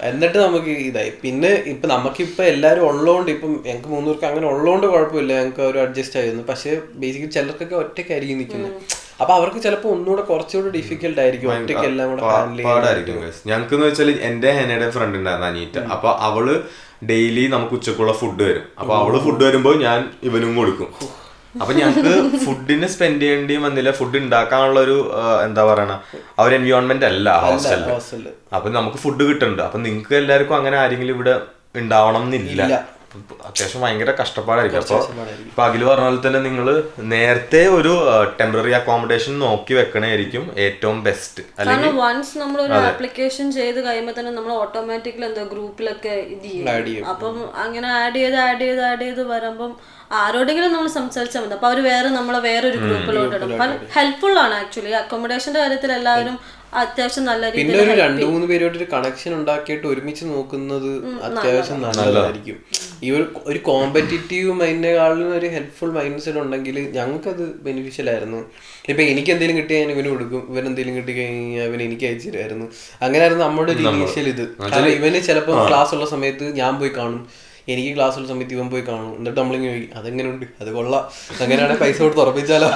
എന്നിട്ട് നമുക്ക് ഇതായി. പിന്നെ ഇപ്പൊ നമുക്കിപ്പോൾ എല്ലാവരും ഉള്ളതുകൊണ്ട്, ഇപ്പം ഞങ്ങൾക്ക് 3 പേർക്ക് അങ്ങനെ ഉള്ളതുകൊണ്ട് കുഴപ്പമില്ല, ഞങ്ങൾക്ക് ഒരു അഡ്ജസ്റ്റ് ആയിരുന്നു. പക്ഷേ ബേസിക്കലി ചിലർക്കൊക്കെ ഒറ്റയ്ക്കായിരിക്കും നിൽക്കുന്നത്. അപ്പൊ അവർക്ക് ചിലപ്പോൾ ഒന്നുകൂടെ കുറച്ചുകൂടെ ഡിഫിക്കൽട്ട് ആയിരിക്കും ഒറ്റയ്ക്ക് എല്ലാം കൂടെ ഹാൻഡിൽ പാടായിരിക്കും. ഞങ്ങൾക്കെന്ന് വെച്ചാൽ എന്റെ ഹെനയുടെ ഫ്രണ്ട് ഉണ്ടായിരുന്നു അനീറ്റ. അപ്പൊ അവള് ഡെയിലി നമുക്ക് ഉച്ചക്കുള്ള ഫുഡ് വരും. അപ്പൊ അവള് ഫുഡ് വരുമ്പോ ഞാൻ ഇവനും കൊടുക്കും. അപ്പൊ ഞങ്ങക്ക് ഫുഡിന് സ്പെൻഡ് ചെയ്യേണ്ടി വന്നില്ല. ഫുഡ് ഉണ്ടാക്കാനുള്ള ഒരു എന്താ പറയണ ആ ഒരു എൻവയോൺമെന്റ് അല്ല ഹോസ്റ്റലില്. അപ്പൊ നമുക്ക് ഫുഡ് കിട്ടുന്നുണ്ട്. അപ്പൊ നിങ്ങക്ക് എല്ലാവർക്കും അങ്ങനെ ആരെങ്കിലും ഇവിടെ ഉണ്ടാവണം എന്നില്ല. അത്യാവശ്യം ഭയങ്കര കഷ്ടപ്പാടായിരിക്കും. അപ്പൊ അഖില് പറഞ്ഞ പോലെ തന്നെ നിങ്ങൾ നേരത്തെ ഒരു ടെമ്പററി അക്കോമഡേഷൻ നോക്കി വെക്കണായിരിക്കും ഏറ്റവും ബെസ്റ്റ്. കാരണം വൺസ് നമ്മൾ ഒരു ആപ്ലിക്കേഷൻ ചെയ്ത് കഴിയുമ്പോൾ തന്നെ നമ്മൾ ഓട്ടോമാറ്റിക്കലി എന്തോ ഗ്രൂപ്പിലൊക്കെ ഇത് ചെയ്യും. അപ്പം അങ്ങനെ ആഡ് ചെയ്ത് വരുമ്പം ആരോടെങ്കിലും നമ്മൾ സംസാരിച്ചാൽ മതി. അപ്പൊ അവര് നമ്മളെ വേറൊരു ഗ്രൂപ്പിലോട്ട് ഇടും. ഹെൽപ്ഫുൾ ആണ് ആക്ച്വലി അക്കോമഡേഷന്റെ കാര്യത്തിൽ എല്ലാവരും അത്യാവശ്യം നല്ല രീതിയിൽ. പിന്നെ ഒരു 2-3 പേരോട്ട് ഒരു കണക്ഷൻ ഉണ്ടാക്കിയിട്ട് ഒരുമിച്ച് നോക്കുന്നത് അത്യാവശ്യം നല്ലതായിരിക്കും. ഈ ഒരു കോമ്പറ്റീറ്റീവ് മൈൻഡിനെക്കാളും ഒരു ഹെൽപ്ഫുൾ മൈൻഡ് സെറ്റ് ഉണ്ടെങ്കിൽ ഞങ്ങൾക്കത് ബെനിഫിഷ്യൽ ആയിരുന്നു. ഇപ്പൊ എനിക്ക് എന്തെങ്കിലും കിട്ടിയാൽ ഞാൻ ഇവന് കൊടുക്കും, ഇവൻ എന്തെങ്കിലും കിട്ടി കഴിഞ്ഞാൽ ഇവൻ എനിക്ക് അയച്ചു തരുമായിരുന്നു. അങ്ങനെയായിരുന്നു നമ്മുടെ ഒരു ഇനീഷ്യൽ ഇത്. കാരണം ഇവന് ചിലപ്പോൾ ക്ലാസ് ഉള്ള സമയത്ത് ഞാൻ പോയി കാണും, എനിക്ക് ക്ലാസ് ഉള്ള സമയത്ത് ഇവൻ പോയി കാണും. എന്നിട്ട് നമ്മളിങ്ങനെ ചോദിക്കും അതെങ്ങനെയുണ്ട്, അത് കൊള്ളാം, അങ്ങനെയാണെങ്കിൽ പൈസ കൊടുത്ത് ഉറപ്പിച്ചാലോ.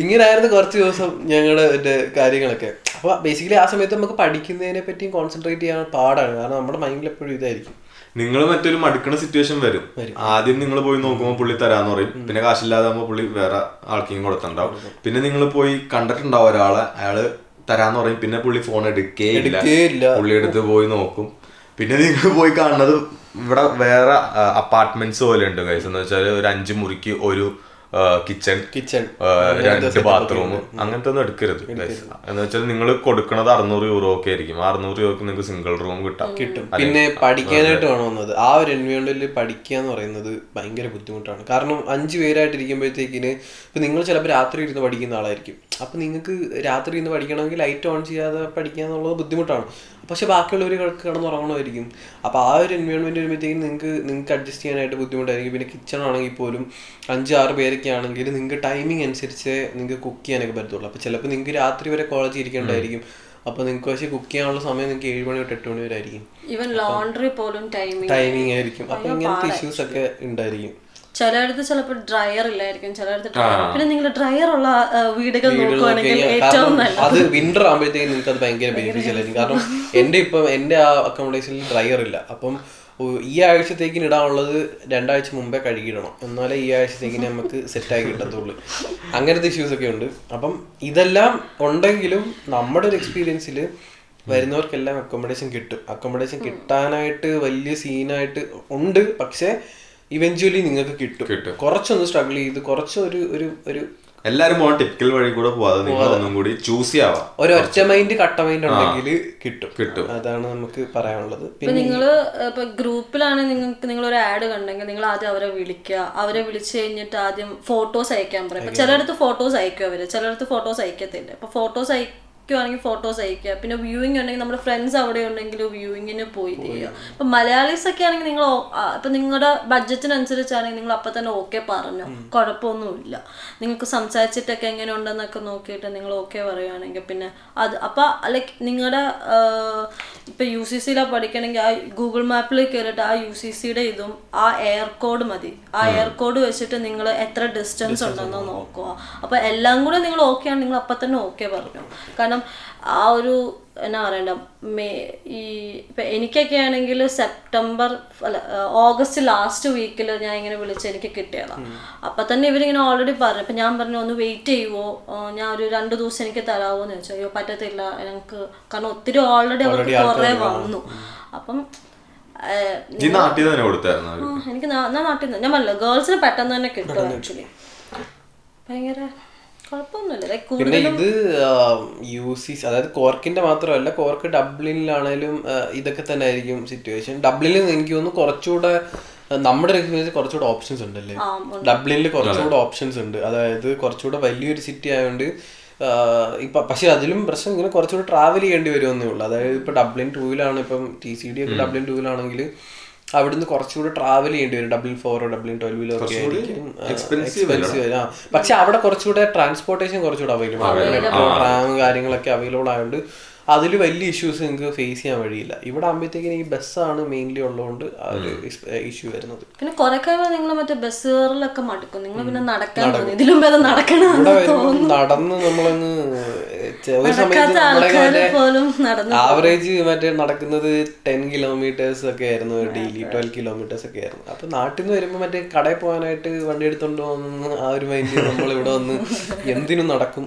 ഇങ്ങനെയായിരുന്നു കുറച്ച് ദിവസം ഞങ്ങളുടെ കാര്യങ്ങളൊക്കെ. അപ്പൊ ബേസിക്കലി ആ സമയത്ത് നമുക്ക് പഠിക്കുന്നതിനെ പറ്റിയും കോൺസെൻട്രേറ്റ് ചെയ്യാൻ പാടാണ്. കാരണം നമ്മുടെ മൈൻഡിൽ എപ്പോഴും ഇതായിരിക്കും. നിങ്ങൾ മറ്റൊരു മടുക്കുന്ന സിറ്റുവേഷൻ വരും. ആദ്യം നിങ്ങൾ പോയി നോക്കുമ്പോൾ പുള്ളി തരാന്ന് പറയും. പിന്നെ കാശില്ലാതാകുമ്പോൾ പുള്ളി വേറെ ആൾക്കും കൊടുത്തിട്ടുണ്ടാവും. പിന്നെ നിങ്ങൾ പോയി കണ്ടിട്ടുണ്ടാവും ഒരാളെ, അയാള് തരാന്ന് പറയും. പിന്നെ പുള്ളി ഫോൺ എടുക്കേയില്ല, പുള്ളി എടുത്ത് പോയി നോക്കും. പിന്നെ നിങ്ങൾ പോയി കാണുന്നത് ഇവിടെ വേറെ അപ്പാർട്ട്മെന്റ്സ് പോലെ ഉണ്ട് ഗൈസ്. എന്ന് വെച്ചാൽ ഒരു 5 മുറിക്ക് ഒരു കിച്ചൺ 2 ബാത്റൂം അങ്ങനത്തെ ഒന്നും എടുക്കരുത് ഗൈസ്. എന്ന് വെച്ചാൽ നിങ്ങൾ കൊടുക്കണത് 600 യൂറോ ഒക്കെ ആയിരിക്കും. 600 യൂറോക്ക് നിങ്ങൾക്ക് സിംഗിൾ റൂം കിട്ടും. പിന്നെ പഠിക്കാനായിട്ട് വേണമെന്നത് ആ ഒരു എൻവയോൺമെന്റിൽ പഠിക്കുക എന്ന് പറയുന്നത് ഭയങ്കര ബുദ്ധിമുട്ടാണ്. കാരണം 5 പേരായിട്ട് ഇരിക്കുമ്പോഴത്തേക്കിന് ഇപ്പൊ നിങ്ങൾ ചിലപ്പോൾ രാത്രി ഇരുന്ന് പഠിക്കുന്ന ആളായിരിക്കും. അപ്പൊ നിങ്ങൾക്ക് രാത്രി ഇരുന്ന് പഠിക്കണമെങ്കിൽ ലൈറ്റ് ഓൺ ചെയ്യാതെ പഠിക്കുക എന്നുള്ളത് ബുദ്ധിമുട്ടാണ്. പക്ഷെ ബാക്കിയുള്ളവർ കിടന്നുറങ്ങണമായിരിക്കും. അപ്പോൾ ആ ഒരു എൻവയോൺമെന്റ് വരുമ്പോഴത്തേക്കും നിങ്ങൾക്ക് അഡ്ജസ്റ്റ് ചെയ്യാനായിട്ട് ബുദ്ധിമുട്ടായിരിക്കും. പിന്നെ കിച്ചൺ ആണെങ്കിൽ പോലും 5-6 പേരൊക്കെ ആണെങ്കിൽ നിങ്ങൾക്ക് ടൈമിംഗ് അനുസരിച്ച് നിങ്ങൾക്ക് കുക്ക് ചെയ്യാനൊക്കെ പറ്റത്തുള്ളൂ. അപ്പോൾ ചിലപ്പോൾ നിങ്ങൾക്ക് രാത്രി വരെ കോളേജിൽ ഇരിക്കേണ്ടായിരിക്കും. അപ്പോൾ നിങ്ങൾക്ക് പക്ഷേ കുക്ക് ചെയ്യാനുള്ള സമയം നിങ്ങൾക്ക് 7 മണി തൊട്ട് 8 മണി വരെ ആയിരിക്കും. ഈവൻ ലോണ്ടറി പോലും ടൈമിംഗ് ആയിരിക്കും. അപ്പോൾ ഇങ്ങനത്തെ ഇഷ്യൂസ് ഒക്കെ ഉണ്ടായിരിക്കും. ചിലയിടത്ത് ചിലപ്പോൾ ഡ്രയർ ഇല്ലായിരിക്കും, ചിലയിടത്ത് പിന്നെ നിങ്ങൾ ഡ്രയർ ഉള്ള വീടുകൾ നോക്കുവാണെങ്കിൽ ഏറ്റവും നല്ലത്. അത് വിന്റർ ആകുമ്പോഴത്തേക്കും നിങ്ങൾക്ക് അത് ഭയങ്കര ബെനിഫിഷ്യൽ ആയിരിക്കും. കാരണം എൻ്റെ ആ അക്കോമഡേഷനിൽ ഡ്രയർ ഇല്ല. അപ്പം ഈ ആഴ്ചത്തേക്കിന് ഇടാനുള്ളത് 2 ആഴ്ച മുമ്പേ കഴുകിയിടണം, എന്നാലേ ഈ ആഴ്ചത്തേക്കിന് നമുക്ക് സെറ്റാക്കി കിട്ടത്തുള്ളൂ. അങ്ങനത്തെ ഇഷ്യൂസ് ഒക്കെ ഉണ്ട്. അപ്പം ഇതെല്ലാം ഉണ്ടെങ്കിലും നമ്മുടെ ഒരു എക്സ്പീരിയൻസിൽ വരുന്നവർക്കെല്ലാം അക്കോമഡേഷൻ കിട്ടും. അക്കോമഡേഷൻ കിട്ടാനായിട്ട് വലിയ സീനായിട്ട് ഉണ്ട്. പക്ഷെ ഇവഞ്ച്വലി നിങ്ങൾക്ക് കിട്ടും. കുറച്ചൊന്ന് സ്ട്രഗിൾ ചെയ്ത് കുറച്ച് ഒരു എല്ലാരും പോകാൻ ടിപ്പിക്കൽ വഴി കൂടെ പോവാതെ നിങ്ങളൊന്നും കൂടി ചൂസ് ചെയ്യാവാം. ഒരു ഒറ്റ മൈൻഡ് കട്ട മൈൻഡ് ഉണ്ടെങ്കിൽ കിട്ടും. അതാണ് നമുക്ക് പറയാനുള്ളത്. പിന്നെ നിങ്ങള് ഇപ്പൊ ഗ്രൂപ്പിലാണെങ്കിൽ നിങ്ങൾ ഒരു ആഡ് കണ്ടെങ്കിൽ നിങ്ങൾ ആദ്യം അവരെ വിളിക്കുക. അവരെ വിളിച്ചു കഴിഞ്ഞിട്ട് ആദ്യം ഫോട്ടോസ് അയക്കാൻ പറയും. ഇപ്പൊ ചിലയിടത്ത് ഫോട്ടോസ് അയക്കും അവര്, ചിലയിടത്ത് ഫോട്ടോസ് അയക്കത്തില്ല. ഇപ്പൊ ഫോട്ടോസ് ണെങ്കിൽ ഫോട്ടോസ് അയക്കുക. പിന്നെ വ്യൂയിങ് ഉണ്ടെങ്കിൽ നമ്മുടെ ഫ്രണ്ട്സ് അവിടെ ഉണ്ടെങ്കിൽ വ്യൂയിങ്ങിന് പോയി ചെയ്യുക. ഇപ്പൊ മലയാളീസ് ഒക്കെ ആണെങ്കിൽ നിങ്ങൾ ഇപ്പൊ നിങ്ങളുടെ ബഡ്ജറ്റിനനുസരിച്ചാണെങ്കിൽ നിങ്ങൾ അപ്പൊ തന്നെ ഓക്കെ പറഞ്ഞോ, കുഴപ്പമൊന്നുമില്ല. നിങ്ങൾക്ക് സംസാരിച്ചിട്ടൊക്കെ എങ്ങനെ ഉണ്ടെന്നൊക്കെ നോക്കിയിട്ട് നിങ്ങൾ ഓക്കെ പറയുകയാണെങ്കിൽ പിന്നെ അത് അപ്പൊ ലൈക്ക് നിങ്ങളുടെ ഇപ്പൊ UCC പഠിക്കണമെങ്കിൽ ആ ഗൂഗിൾ മാപ്പിൽ കയറിയിട്ട് ആ UCCയുടെ ഇതും ആ എയർ കോഡ് മതി. ആ എയർ കോഡ് വെച്ചിട്ട് നിങ്ങൾ എത്ര ഡിസ്റ്റൻസ് ഉണ്ടെന്നോ നോക്കുക. അപ്പൊ എല്ലാം കൂടെ നിങ്ങൾ ഓക്കെ ആണ്, നിങ്ങൾ അപ്പൊ തന്നെ ഓക്കെ പറഞ്ഞു. കാരണം ആ ഒരു എന്നാ പറയണ്ട ഇപ്പൊ എനിക്കൊക്കെ ആണെങ്കിൽ ഓഗസ്റ്റ് ലാസ്റ്റ് വീക്കിൽ ഞാൻ ഇങ്ങനെ വിളിച്ച് എനിക്ക് കിട്ടിയതാണ്. അപ്പൊ തന്നെ ഇവരിങ്ങനെ ഓൾറെഡി പറഞ്ഞു. അപ്പൊ ഞാൻ പറഞ്ഞു ഒന്ന് വെയിറ്റ് ചെയ്യുവോ, ഞാൻ ഒരു 2 ദിവസം എനിക്ക് തരാവോ എന്ന് ചോദിച്ചു. അയ്യോ പറ്റത്തില്ല ഞങ്ങൾക്ക്, കാരണം ഒത്തിരി ഓൾറെഡി അവർക്ക് കുറെ വന്നു. അപ്പം എനിക്ക് ഞാൻ നാട്ടിൽ നിന്ന് ഞാൻ പറഞ്ഞില്ല ഗേൾസിന് പെട്ടെന്ന് തന്നെ കിട്ടും. ആക്ച്വലി ഭയങ്കര പിന്നെ ഇത് UCC അതായത് കോർക്കിന്റെ മാത്രമല്ല, കോർക്ക് ഡബ്ലിനിലാണേലും ഇതൊക്കെ തന്നെ ആയിരിക്കും സിറ്റുവേഷൻ. ഡബ്ലിനിൽ എനിക്ക് തോന്നുന്നു കുറച്ചുകൂടെ നമ്മുടെ കുറച്ചുകൂടെ ഓപ്ഷൻസ് ഉണ്ടല്ലേ. ഡബ്ലിനിൽ കുറച്ചുകൂടെ ഓപ്ഷൻസ് ഉണ്ട്. അതായത് കുറച്ചുകൂടെ വലിയൊരു സിറ്റി ആയതുകൊണ്ട് ഇപ്പൊ പക്ഷെ അതിലും പ്രശ്നം ഇങ്ങനെ കുറച്ചുകൂടെ ട്രാവൽ ചെയ്യേണ്ടി വരുമെന്നേ ഉള്ളൂ. അതായത് ഇപ്പൊ ഡബ്ലിൻ 2-ലാണ്, ഇപ്പം TCD ഒക്കെ ഡബ്ലിൻ 2-ലാണെങ്കിൽ അവിടുന്ന് കുറച്ചുകൂടെ ട്രാവൽ ചെയ്യേണ്ടി വരും. ഡബ്ലിൻ 4 ഡബ്ലിൻ 12 ഒക്കെ ആയിരിക്കും എക്സ്പെൻസീവ്. പക്ഷെ അവിടെ കുറച്ചുകൂടെ ട്രാൻസ്പോർട്ടേഷൻ കുറച്ചുകൂടെ അവൈലബിൾ ആണ്. ട്രാം കാര്യങ്ങളൊക്കെ അവൈലബിൾ ആയതുകൊണ്ട് അതിൽ വലിയ ഇഷ്യൂസ് നിങ്ങൾക്ക് ഫേസ് ചെയ്യാൻ വഴിയില്ല. ഇവിടെ ആകുമ്പോഴത്തേക്കിന് ഈ ബസ്സാണ് മെയിൻലി ഉള്ളതുകൊണ്ട് ആ ഒരു ഇഷ്യൂ വരുന്നത്. പിന്നെ കുറെ കഴിയുമ്പോൾ നിങ്ങൾ മറ്റേ ബസ്സുകളിലൊക്കെ മടുക്കും, നിങ്ങൾ പിന്നെ നടക്കാൻ തോന്നി. ഇതിലും ഭേദം നടക്കണം. നടന്ന് നമ്മളങ്ങ് ഒരു സമയത്ത് ആവറേജ് മറ്റേ നടക്കുന്നത് 10 കിലോമീറ്റേഴ്സ് ഒക്കെ ആയിരുന്നു ഡെയിലി, 12 കിലോമീറ്റേഴ്സ് ഒക്കെ ആയിരുന്നു. അപ്പൊ നാട്ടിൽ നിന്ന് വരുമ്പോ മറ്റേ കടയിൽ പോകാനായിട്ട് വണ്ടി എടുത്തോണ്ട് പോകുന്ന ആ ഒരു മൈൻഡ് നമ്മൾ ഇവിടെ വന്ന് എന്തിനും നടക്കും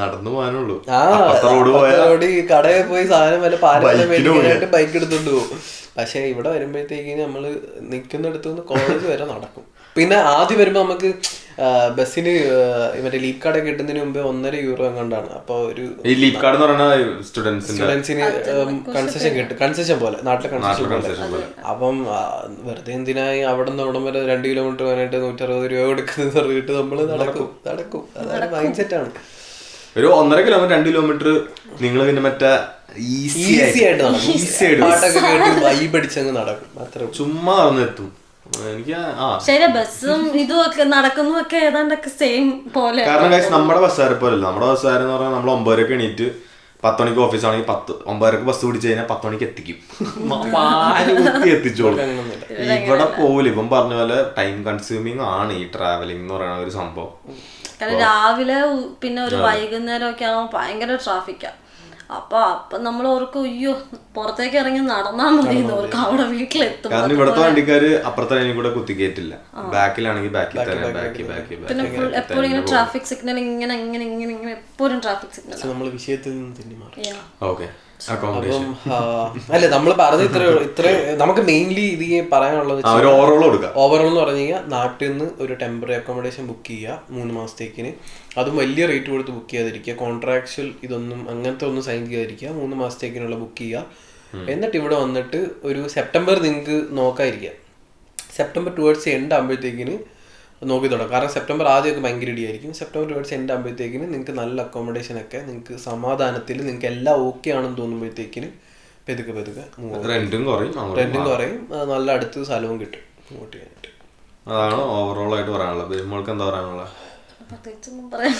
നടന്നു പോകാനുള്ളൂ. റോഡ് കടയിൽ പോയി സാധനം വല്ല പാരമ്പര്യം മേടിക്കാനായിട്ട് ബൈക്ക് എടുത്തോണ്ട് പോകും. പക്ഷെ ഇവിടെ വരുമ്പോഴത്തേക്കിന് നമ്മള് നിൽക്കുന്നിടത്തു നിന്ന് കോളേജ് വരെ നടക്കും. പിന്നെ ആദ്യം വരുമ്പോ നമുക്ക് ബസ്സിന് മറ്റേ ലീപ് കാർഡ് കിട്ടുന്നതിന് മുമ്പ് €1.5 എങ്ങാണ്ടാണ്. അപ്പൊ ഒരു ലീപ് കാർഡ് എന്ന് പറഞ്ഞാൽ സ്റ്റുഡൻസിന് കൺസെഷൻ കിട്ടും, കൺസെഷൻ പോലെ, നാട്ടിലെ കൺസെഷൻ പോലെ. അപ്പം വെറുതെ എന്തിനായി അവിടെ നിന്ന് അവിടം വരെ 2 കിലോമീറ്റർ പോകാനായിട്ട് ₹160 കൊടുക്കുന്നത് പറഞ്ഞിട്ട് നമ്മള് നടക്കും. അതാണ് മൈൻഡ് സെറ്റ് ആണ്. ഒരു 1.5 കിലോമീറ്റർ 2 കിലോമീറ്റർ നിങ്ങൾ പിന്നെ മറ്റേ ഈസി ആയിട്ട് പാട്ടൊക്കെ കേട്ട് വൈബ് അടിച്ചങ്ങ് നടക്കും. അത്ര ചുമ്മാ നടന്നെത്തും. ശരി, ബസ്സും ഇതും ഒക്കെ നടക്കുന്നതൊക്കെ ഏതാണ്ടൊക്കെ സെയിം പോലെ. കാരണം നമ്മുടെ ബസ്സുകാരെ പോലല്ല. നമ്മുടെ ബസ്സുകാരെന്ന് പറഞ്ഞാൽ നമ്മൾ 9 എണീറ്റ് 10 മണിക്ക് ഓഫീസ് ആണെങ്കിൽ 9 ബസ് പിടിച്ചു കഴിഞ്ഞാൽ 10 മണിക്ക് എത്തിക്കും. എത്തിച്ചോളും. ഇവിടെ പോവില്ല. ഇപ്പം പറഞ്ഞ പോലെ ടൈം കൺസ്യൂമിങ് ആണ് ഈ ട്രാവലിംഗ് എന്ന് പറയുന്ന ഒരു സംഭവം. കാരണം രാവിലെ പിന്നെ ഒരു വൈകുന്നേരം ഒക്കെ ആവുമ്പോൾ ഭയങ്കര ട്രാഫിക്കാ. അപ്പൊ നമ്മൾ ഓർക്കും അയ്യോ പുറത്തേക്ക് ഇറങ്ങി നടന്നാ മതി ഓർക്കും അവിടെ വീട്ടിലെത്തും. കാരണം ഇവിടുത്തെ വണ്ടിക്കാര് അപ്പുറത്തെ കൂടെ കുത്തിക്കേറ്റില്ല, ബാക്കിലാണെങ്കിൽ ബാക്കിൽ തന്നെ പിന്നെ എപ്പോഴും ഇങ്ങനെ ട്രാഫിക് സിഗ്നൽ ഇങ്ങനെ എപ്പോഴും ട്രാഫിക് സിഗ്നൽ. നമ്മൾ വിഷയത്തിൽ നിന്ന് തന്നെ മാറി. ഓക്കെ, അല്ലെ നമ്മൾ പറഞ്ഞ ഇത്ര നമുക്ക് മെയിൻലി ഇത് പറയാനുള്ളത് ഓവറോൾ എന്ന് പറഞ്ഞു കഴിഞ്ഞാൽ നാട്ടിൽ നിന്ന് ഒരു ടെമ്പററി അക്കോമഡേഷൻ ബുക്ക് ചെയ്യുക 3 മാസത്തേക്കിന്. അതും വലിയ റേറ്റ് കൊടുത്ത് ബുക്ക് ചെയ്യാതിരിക്കുക, കോൺട്രാക്ച്വൽ ഇതൊന്നും അങ്ങനത്തെ ഒന്നും സൈൻ ചെയ്യാതിരിക്കുക. 3 മാസത്തേക്കിനുള്ള ബുക്ക് ചെയ്യുക. എന്നിട്ട് ഇവിടെ വന്നിട്ട് ഒരു സെപ്റ്റംബർ നിങ്ങൾക്ക് നോക്കാതിരിക്കുക. സെപ്റ്റംബർ ടുവേർഡ്സ് എൻഡ് ആകുമ്പോഴത്തേക്കിന് നോക്കി തുടങ്ങും. കാരണം സെപ്റ്റംബർ ആദ്യമൊക്കെ ഭയങ്കര ഇടിയായിരിക്കും. സെപ്റ്റംബർ ടുവേർഡ്സ് എൻഡ് ആകുമ്പോഴത്തേക്കിന് നിങ്ങൾക്ക് നല്ല അക്കോമഡേഷൻ ഒക്കെ നിങ്ങൾക്ക് സമാധാനത്തിൽ നിങ്ങൾക്ക് എല്ലാം ഓക്കെ ആണെന്ന് തോന്നുമ്പോഴത്തേക്കിന് പെതുക്കെ റെന്റും കുറയും, നല്ല അടുത്ത് സ്ഥലവും കിട്ടും വോട്ട് ചെയ്യാനായിട്ട്. അതാണ് ഓവറോൾ ആയിട്ട് പറയാനുള്ളത്. നമ്മൾക്ക് എന്താ പറയാനുള്ളത്? പ്രത്യേകിച്ചൊന്നും പറയാൻ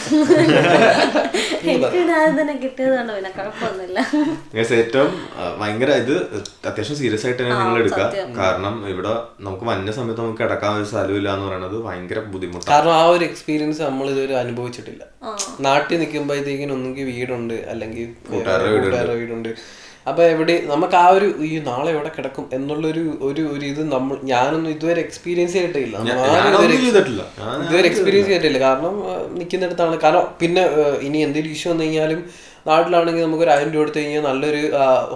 തന്നെ കിട്ടിയതാണ്, പിന്നെ കുഴപ്പമൊന്നുമില്ല. ഏറ്റവും ഭയങ്കര ഇത് അത്യാവശ്യം സീരിയസ് ആയിട്ട് തന്നെ നിങ്ങൾ എടുക്കുക. കാരണം ഇവിടെ നമുക്ക് വന്ന സമയത്ത് നമുക്ക് കിടക്കാൻ ഒരു സ്ഥലമില്ല എന്ന് പറയുന്നത് ഭയങ്കര ബുദ്ധിമുട്ടാണ്. കാരണം ആ ഒരു എക്സ്പീരിയൻസ് നമ്മൾ ഇതുവരെ അനുഭവിച്ചിട്ടില്ല. നാട്ടിൽ നിൽക്കുമ്പോഴത്തേക്കിനും ഒന്നുകിൽ വീടുണ്ട്, അല്ലെങ്കിൽ കൂട്ടുകാരുടെ വീടുണ്ട്. അപ്പൊ എവിടെ നമുക്ക് ആ ഒരു ഈ നാളെ എവിടെ കിടക്കും എന്നുള്ളൊരു ഒരു ഇത് ഞാനൊന്നും ഇതുവരെ എക്സ്പീരിയൻസ് ചെയ്തിട്ടില്ല. ഇതുവരെ എക്സ്പീരിയൻസ് ചെയ്തിട്ടില്ല. കാരണം നിൽക്കുന്നിടത്താണ്. കാരണം പിന്നെ ഇനി എന്തെങ്കിലും ഇഷ്യൂ വന്നു കഴിഞ്ഞാലും നാട്ടിലാണെങ്കിൽ നമുക്ക് ഒരു 1000 രൂപ കൊടുത്തു കഴിഞ്ഞാൽ നല്ലൊരു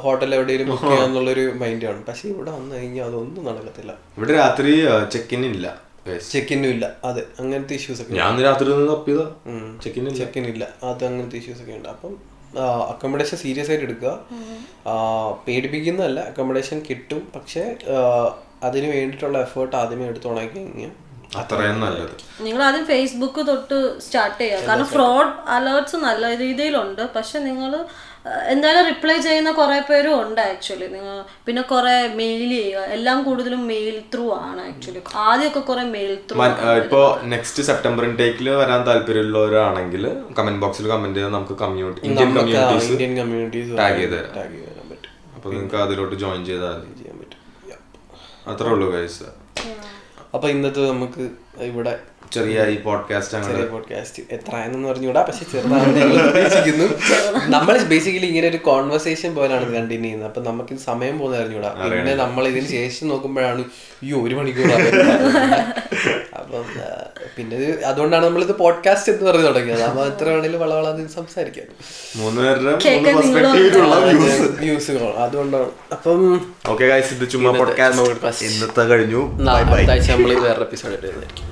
ഹോട്ടൽ എവിടെയെങ്കിലും ബുക്ക് ചെയ്യാന്നുള്ളൊരു മൈൻഡാണ്. പക്ഷെ ഇവിടെ വന്നു കഴിഞ്ഞാൽ അതൊന്നും നടക്കത്തില്ല. ഇവിടെ രാത്രി ചെക്കിനും ഇല്ല. അതെ, അങ്ങനത്തെ ഇഷ്യൂസ് ഒക്കെ. ഞാൻ രാത്രി ചെക്കിൻ ഇല്ല, അത് അങ്ങനത്തെ ഇഷ്യൂസ് ഒക്കെ ഉണ്ട്. അപ്പം അക്കോമഡേഷൻ സീരിയസ് ആയിട്ട് എടുക്കുക. പേടിപ്പിക്കുന്നതല്ല, അക്കോമഡേഷൻ കിട്ടും. പക്ഷെ അതിന് വേണ്ടിയിട്ടുള്ള എഫേർട്ട് ആദ്യമേ എടുത്ത് തുടങ്ങി കഴിഞ്ഞാൽ അത്രയും നല്ലത്. നിങ്ങൾ ആദ്യം ഫേസ്ബുക്ക് തൊട്ട് സ്റ്റാർട്ട് ചെയ്യുക. കാരണം ഫ്രോഡ് അലേർട്ട്സ് നല്ല രീതിയിലുണ്ട്. പക്ഷെ നിങ്ങൾ എന്തായാലും റിപ്ലൈ ചെയ്യുന്ന കുറെ പേരും ഉണ്ട് ആക്ച്വലി. നിങ്ങൾ പിന്നെ കുറെ മെയിൽ ചെയ്യുക. എല്ലാം കൂടുതലും മെയിൽ ത്രൂ ആണ് ആക്ച്വലി. ആദ്യമൊക്കെ കുറെ മെയിൽ ത്രൂ. ഇപ്പോ നെക്സ്റ്റ് സെപ്റ്റംബർ ഇൻടേക്കിൽ വരാൻ താല്പര്യമുള്ളവരാണെങ്കിൽ കമന്റ് ബോക്സിൽ കമന്റ് ചെയ്താൽ നമുക്ക് ഇന്ത്യൻ കമ്മ്യൂണിറ്റീസ് ടാഗ് ചെയ്ത് തരാം പറ്റും. അപ്പൊ നിങ്ങൾക്ക് അതിലോട്ട് ജോയിൻ ചെയ്താൽ പറ്റും. അത്രേ ഉള്ളൂ ഗൈസ്. അപ്പൊ ഇന്നത്തെ നമുക്ക് ഇവിടെ ചെറിയ ഈ പോഡ്കാസ്റ്റ് എത്ര ആയെന്ന് പറഞ്ഞുകൂടാ, പക്ഷെ ചെറുതാണെന്ന് ഉദ്ദേശിക്കുന്നു. നമ്മൾ ബേസിക്കലി ഇങ്ങനെ ഒരു കോൺവെർസേഷൻ പോലെയാണ് കണ്ടിന്യൂ ചെയ്യുന്നത്. അപ്പൊ നമുക്ക് സമയം പോകുന്ന അറിഞ്ഞൂടാ. പിന്നെ നമ്മൾ ഇതിന് ശേഷം നോക്കുമ്പോഴാണ് 1 മണിക്കൂർ. അപ്പം പിന്നെ അതുകൊണ്ടാണ് നമ്മളിത് പോഡ്കാസ്റ്റ് എന്ന് പറഞ്ഞു തുടങ്ങിയത്. അപ്പൊ എത്ര വേണേലും വളവളാന്ന് സംസാരിക്കാം, വ്യൂസുകൾ. അതുകൊണ്ടാണ്. അപ്പം ഇന്നത്തെ കഴിഞ്ഞു. നമ്മൾ വേറെ എപ്പിസോഡ് ഇടുന്നതായിരിക്കും.